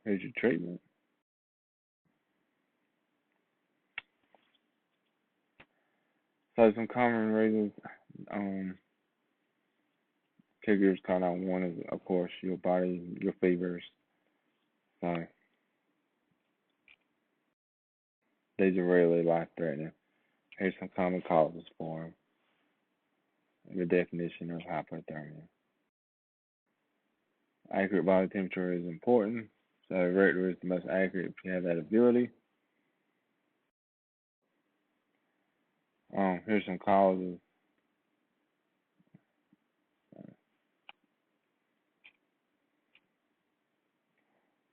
here's your treatment. So some common reasons caregivers call 911 is, of course, your body, your fevers. So these are rarely life-threatening. Here's some common causes for them. The definition of hypothermia. Accurate body temperature is important. So rectal is the most accurate if you have that ability. Here's some causes.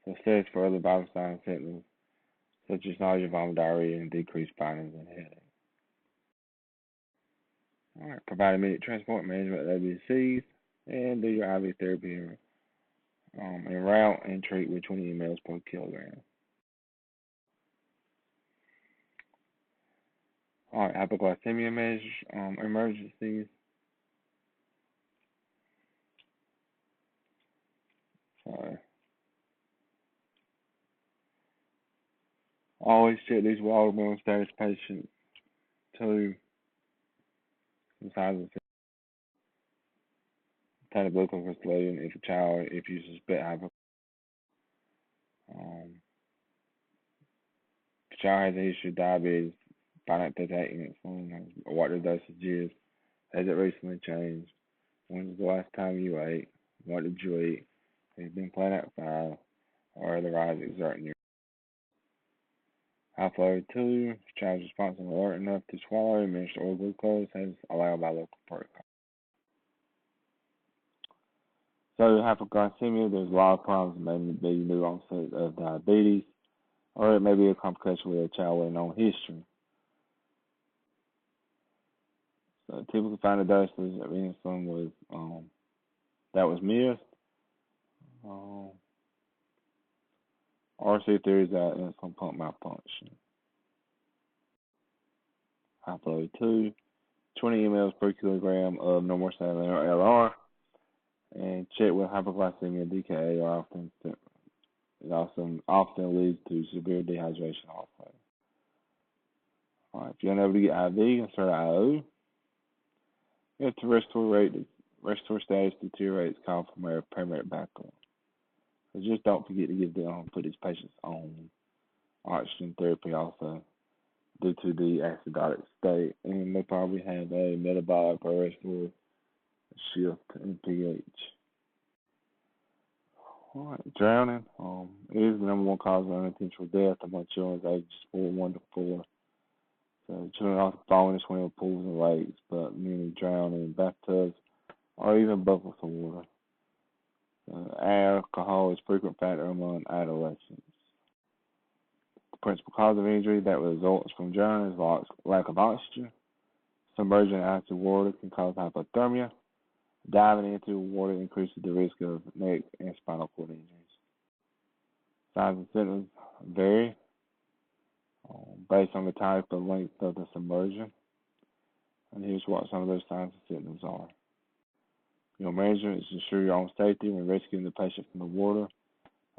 So steps for other vital signs and symptoms such as nausea, vomit, diarrhea, and decreased findings and headache. All right, provide immediate transport management of WCs and do your IV therapy and route and treat with 20 mLs per kilogram. All right, hypoglycemia measures, emergencies. So always check these waterborne status patients to the size of the kind of glucose loading if you suspect hypoglycemia. If a child has a history of diabetes, find out if they're taking insulin, what their dosage is. Has it recently changed? When was the last time you ate? What did you eat? Have you been playing outside? Or otherwise exerting your high flow 2? If the child is responsive and alert enough to swallow, administer oral glucose as allowed by local protocol. So hypoglycemia, there's a lot of problems. It may be new onset of diabetes, or it may be a complication with a child with a known history. So typically find a dosage of insulin was that was missed, or see if there is an insulin pump malfunction. High flow 2, 20 mLs per kilogram of normal saline or LR, and check with hypoglycemia DKA are often leads to severe dehydration also. All right, if you're unable to get IV, insert IO. If the respiratory status deteriorates, call for paramedic backup. So just don't forget to put these patients on oxygen therapy also due to the acidotic state, and they probably have a metabolic or respiratory shift in pH. All right, drowning is the number one cause of unintentional death among children ages 1 to 4. So children often fall in swimming pools and lakes, but many drown in bathtubs or even buckets of water. Alcohol is a frequent factor among adolescents. The principal cause of injury that results from drowning is lack of oxygen. Submerging in icy water can cause hypothermia. Diving into water increases the risk of neck and spinal cord injuries. Signs and symptoms vary based on the type and length of the submersion. And here's what some of those signs and symptoms are. Your management is to ensure your own safety when rescuing the patient from the water.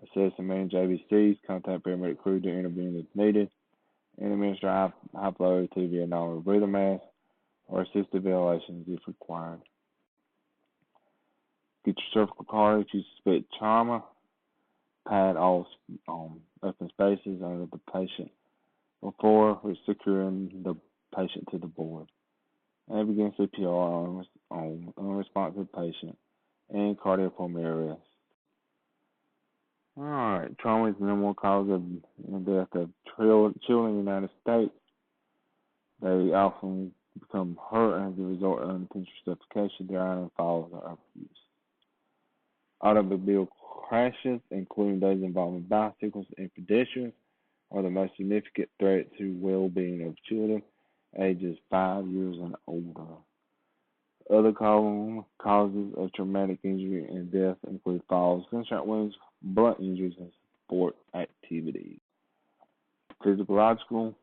Assess and manage ABCs, contact paramedic crew to intervene if needed, and administer high flow to via normal breather mask or assisted ventilation if required. Get your cervical card if you suspect trauma. Pad all open spaces under the patient before securing the patient to the board. And begin CPR on unresponsive patient and cardiopulmonary arrest. Alright, trauma is the number one cause of death of children in the United States. They often become hurt as a result of unintentional suffocation, drowning, and falls or abuse. Automobile crashes, including those involving bicycles and pedestrians, are the most significant threat to well-being of children ages 5 years and older. Other common causes of traumatic injury and death include falls, gunshot wounds, blunt injuries, and sport activities. Physiological,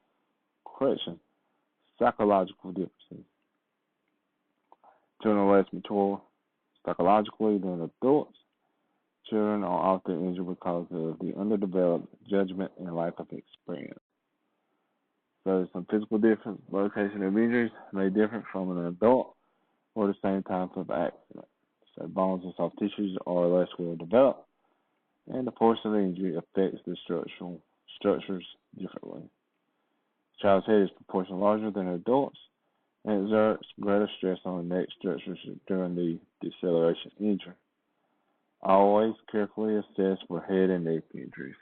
psychological differences. Children are less mature psychologically than adults. Children are often injured because of the underdeveloped judgment and lack of experience. So some physical difference, location of injuries may differ from an adult or the same type of accident. So bones and soft tissues are less well developed, and the force of the injury affects the structures differently. The child's head is proportionally larger than adults and exerts greater stress on the neck structures during the deceleration injury. Always carefully assess for head and neck injuries.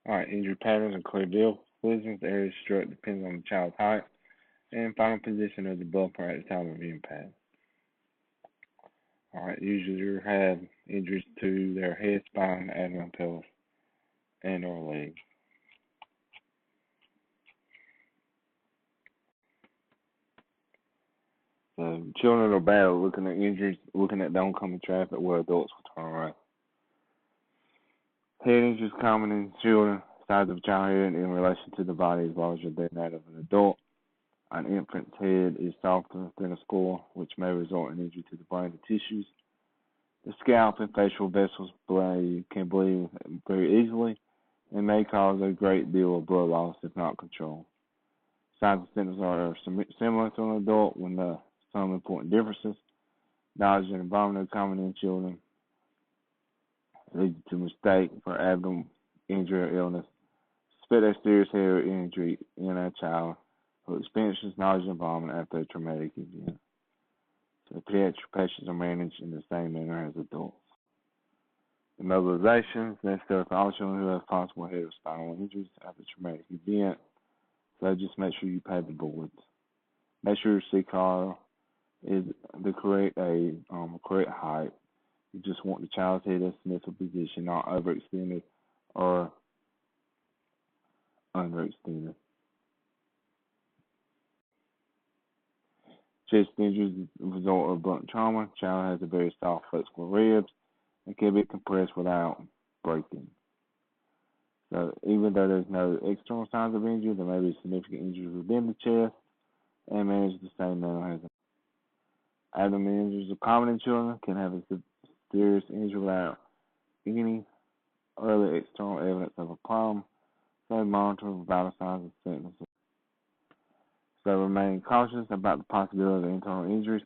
Alright, injury patterns include vehicle collisions. The area struck depends on the child's height and final position of the bumper at the time of impact. Alright, usually have injuries to their head, spine, abdomen, pelvis, and or legs. So children are bad at looking at injuries, looking at the oncoming traffic where adults will turn right. Head injuries common in children. Size of child head in relation to the body is larger than that of an adult. An infant's head is softer than a skull, which may result in injury to the brain and tissues. The scalp and facial vessels can bleed very easily and may cause a great deal of blood loss if not controlled. Signs and symptoms are similar to an adult with some important differences. Nausea and vomiting are common in children, leading to mistake for abdominal injury or illness. Suspect a serious head injury in a child who experiences nausea and vomiting after a traumatic event. So pediatric patients are managed in the same manner as adults. Immobilization is necessary for all children who have possible head or spinal injuries after a traumatic event. So just make sure you pay the boards. Make sure your seat collar is the correct height. You just want the child's head in a sniffing position, not overextended or underextended. Chest injuries is a result of blunt trauma. Child has a very soft, flexible ribs and can be compressed without breaking. So even though there's no external signs of injury, there may be significant injuries within the chest and managed the same manner as abdomen injuries are common in children, can have a serious injury without any early external evidence of a problem. So monitor vital signs and symptoms. So remain cautious about the possibility of internal injuries,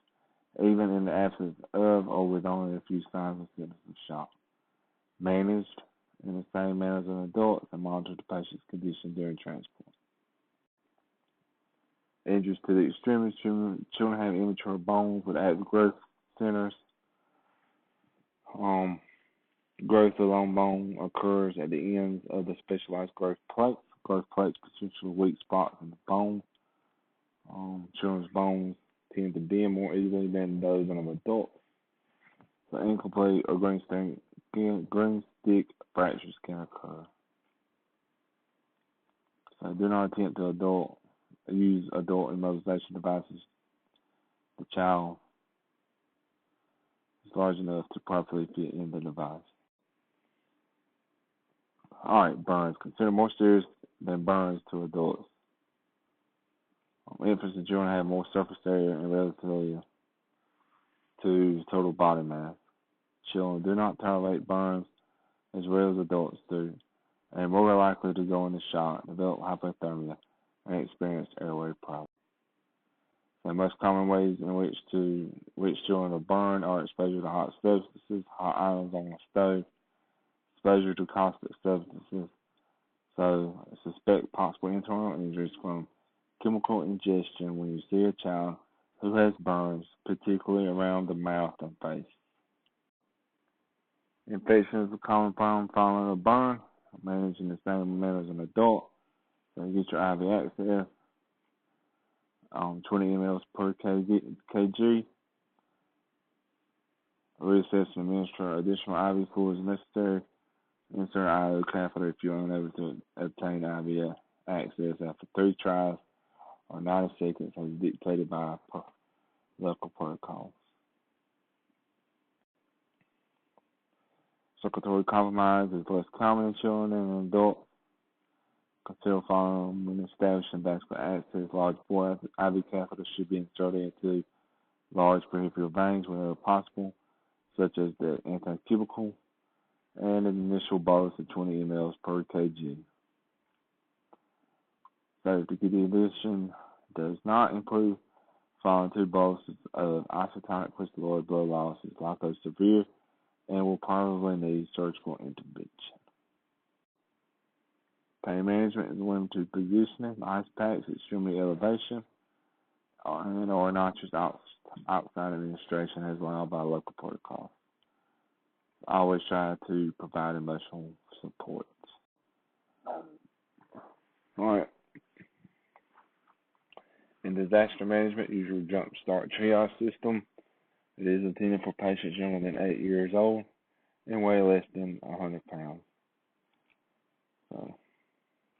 even in the absence of or with only a few signs and symptoms of shock. Managed in the same manner as an adult and monitor the patient's condition during transport. Injuries to the extremities. Children have immature bones with active growth centers. Growth along bone occurs at the ends of the specialized growth plates. Growth plates potentially weak spots in the bone. Children's bones tend to bend more easily than those of adults. So incomplete or green stick fractures can occur. So do not attempt to use adult immobilization devices. The child is large enough to properly fit in the device. Alright, burns. Considered more serious than burns to adults. Infants and children have more surface area and relatively to total body mass. Children do not tolerate burns as well as adults do, and are more likely to go into shock, develop hypothermia, and experience airway problems. The most common ways in which children are burned are exposure to hot substances, hot irons on the stove, exposure to caustic substances. So suspect possible internal injuries from chemical ingestion when you see a child who has burns, particularly around the mouth and face. Infection is a common problem following a burn, managed in the same manner as an adult. So you get your IV access. 20 mLs per kg. Reassess and administer additional IV fluids necessary. Insert IV catheter if you are unable to obtain IV access after 3 tries or 90 seconds as dictated by local protocols. Circulatory compromise is less common in children than in adults. Consider following when establishing vascular access. Large bore IV catheters should be inserted into large peripheral veins whenever possible, such as the antecubical, and an initial bolus of 20 mLs per kg. Safety condition does not include following 2 boluses of isotonic crystalloid blood loss is likely severe and will probably need surgical intervention. Pain management is limited to positioning, ice packs, extremity elevation, and or nitrous oxide administration as allowed by local protocols. Always try to provide emotional support. Alright. In disaster management, use your jump start triage system. It is intended for patients younger than 8 years old and weigh less than 100 pounds. So,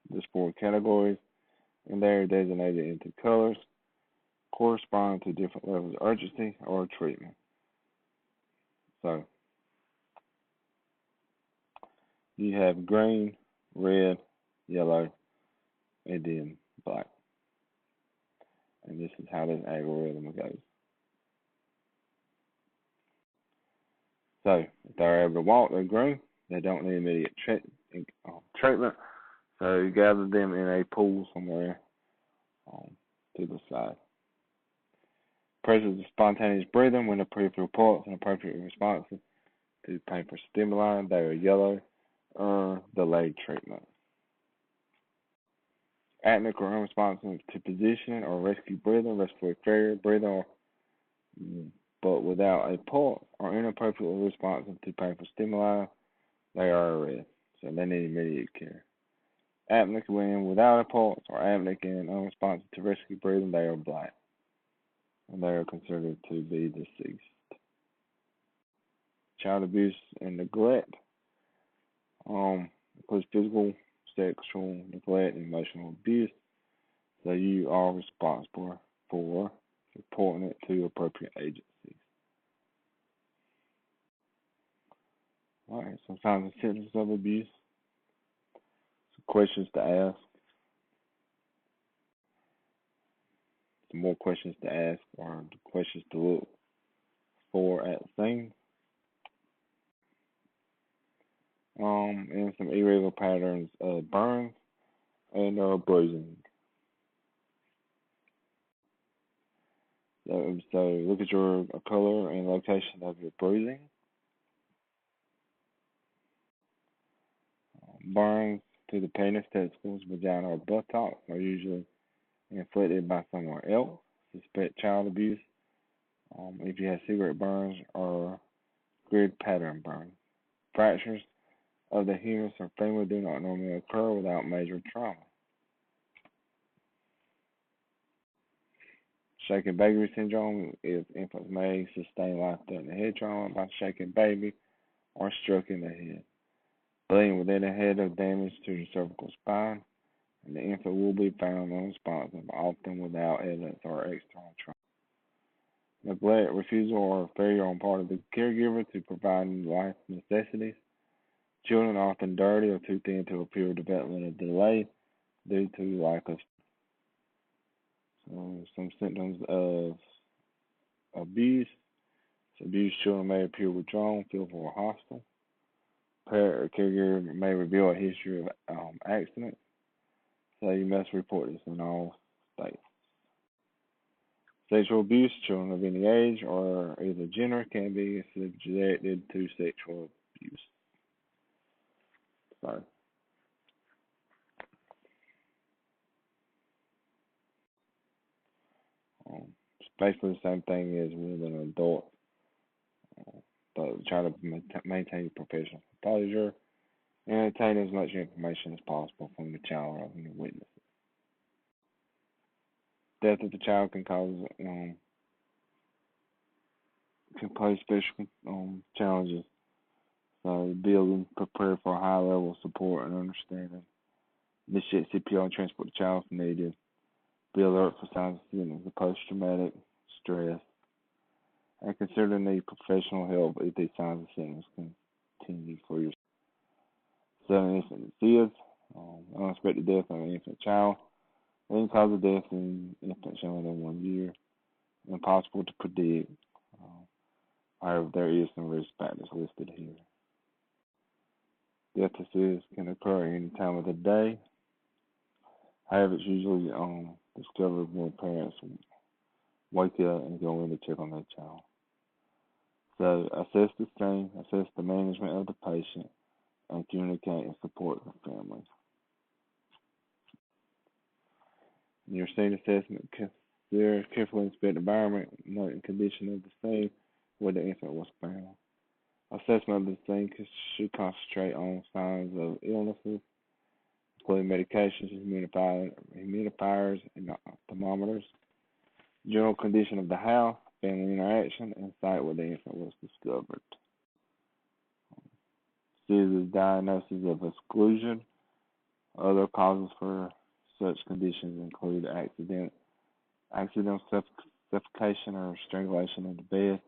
there's 4 categories, and they are designated into colors corresponding to different levels of urgency or treatment. So, you have green, red, yellow, and then black. And this is how this algorithm goes. So, if they're able to walk, they're green. They don't need immediate treatment. So, you gather them in a pool somewhere to the side. Presence of spontaneous breathing when the peripheral pulse and appropriately responsive to painful stimuli, they are yellow, or delayed treatment. Apneic or unresponsive to positioning or rescue breathing, respiratory failure, breathing, but without a pulse, or inappropriately responsive to painful stimuli, they are red, so they need immediate care. Apneic when without a pulse, or apneic and unresponsive to rescue breathing, they are black, and they are considered to be deceased. Child abuse and neglect includes physical, sexual neglect, and emotional abuse. So you are responsible for reporting it to appropriate agencies. All right, some signs and symptoms of abuse. Some questions to ask. Some more questions to ask, or questions to look for at things. And some irregular patterns of burns and bruising. So look at your color and location of your bruising. Burns to the penis, testicles, vagina, or buttocks are usually inflicted by someone else. Suspect child abuse. If you have cigarette burns or grid pattern burns. Fractures of the humerus or femur do not normally occur without major trauma. Shaken baby syndrome is infants may sustain life-threatening head trauma by shaking baby or stroking the head. Bleeding within the head or damage to the cervical spine, and the infant will be found unresponsive, often without evidence or external trauma. Neglect, refusal, or failure on part of the caregiver to provide life necessities. Children are often dirty or too thin to appear developmental delay due to lack of. Some symptoms of abuse. Abused children may appear withdrawn, fearful, or hostile. Parent or caregiver may reveal a history of accidents, so you must report this in all states. Sexual abuse, children of any age or either gender can be subjected to sexual abuse. Sorry. It's basically the same thing as with an adult, but try to maintain professional composure and obtain as much information as possible from the child or from the witness. Death of the child can pose special challenges. So building prepare for a high level of support and understanding. Initiate CPR and transport the child if needed. Be alert for signs of symptoms of post-traumatic stress. And consider the need professional help if these signs and symptoms continue for your sudden infant death, unexpected death of an infant child, any cause of death in infants younger than 1 year, impossible to predict. However, there is some risk factors listed here. Death assist can occur at any time of the day. However, it's usually discovered when parents wake up and go in to check on their child. So assess the scene, assess the management of the patient, and communicate and support the family. In your scene assessment, consider carefully inspect the environment, note the condition of the scene where the infant was found. Assessment of the scene should concentrate on signs of illnesses, including medications, humidifiers, and thermometers, general condition of the house, family interaction, and site where the infant was discovered. See the diagnosis of exclusion. Other causes for such conditions include accidental suffocation or strangulation in the bed,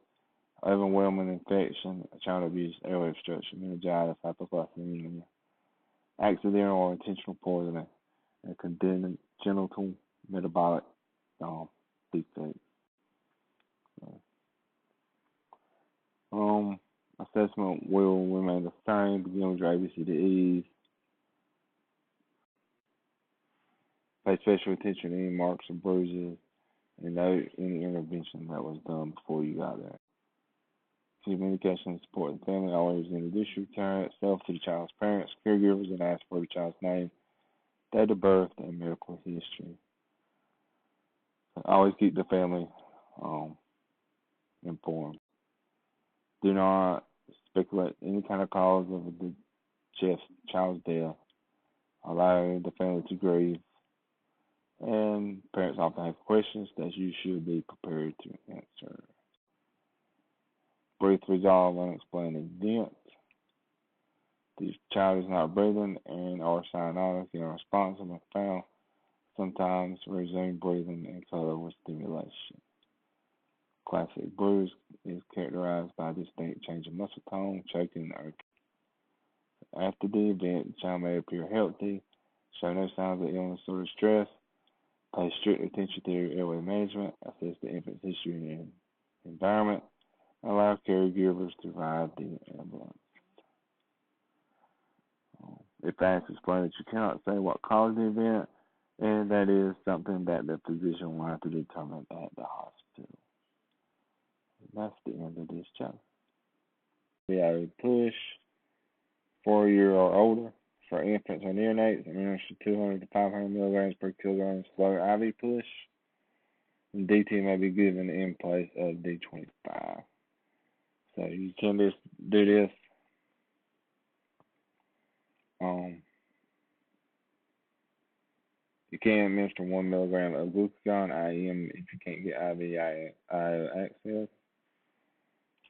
overwhelming infection, child abuse, airway obstruction, meningitis, hypoglycemia, accidental or intentional poisoning, and congenital metabolic defects. Assessment will remain the same, beginning with your ABCDEs. Pay special attention to any marks or bruises, and note any intervention that was done before you got there. Communication and support the family. Always introduce yourself to the child's parents, caregivers, and ask for the child's name, date of birth, and medical history. Always keep the family informed. Do not speculate any kind of cause of the child's death. Allow the family to grieve. And parents often have questions that you should be prepared to answer. Brief resolve unexplained events. The child is not breathing and or cyanotic and unresponsive when found. Sometimes resume breathing and color with stimulation. Classic bruise is characterized by a distinct change of muscle tone, choking, or after the event, the child may appear healthy, show no signs of illness or distress. Pay strict attention to your airway management, assess the infant's history and environment, and allow caregivers to ride the ambulance. If asked, explain that you cannot say what caused the event, and that is something that the physician will have to determine at the hospital. That's the end of this chapter. We have a push, 4 year or older. For infants or neonates, administer 200 to 500 milligrams per kilogram slow IV push. And DT may be given in place of D25. So you can just do this. You can administer 1 milligram of glucagon IM if you can't get IV access.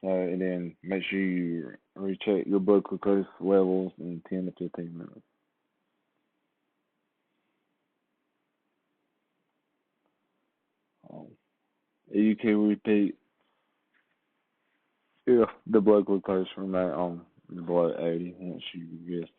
So, and then make sure you recheck your blood glucose levels in 10 to 15 minutes. You can repeat if the blood glucose remains on below 80 once you get